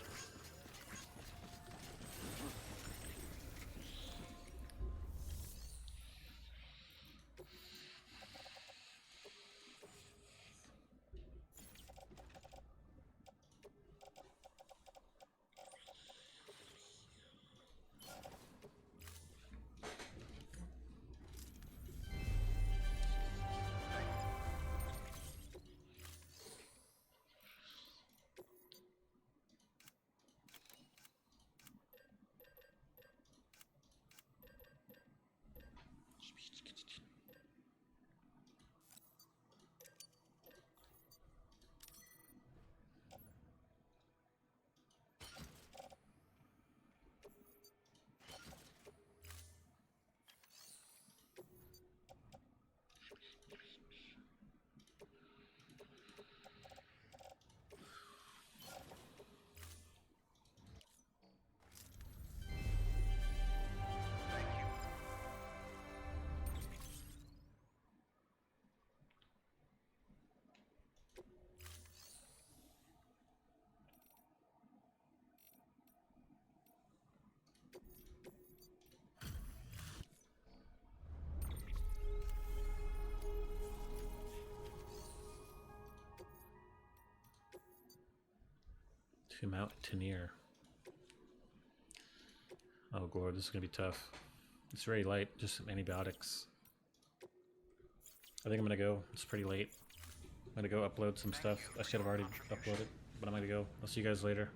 To Mount Tenier. Oh lord, this is gonna be tough. It's very light, just some antibiotics. I think I'm gonna go. It's pretty late. I'm gonna go upload some stuff. I should have already uploaded, but I'm gonna go. I'll see you guys later.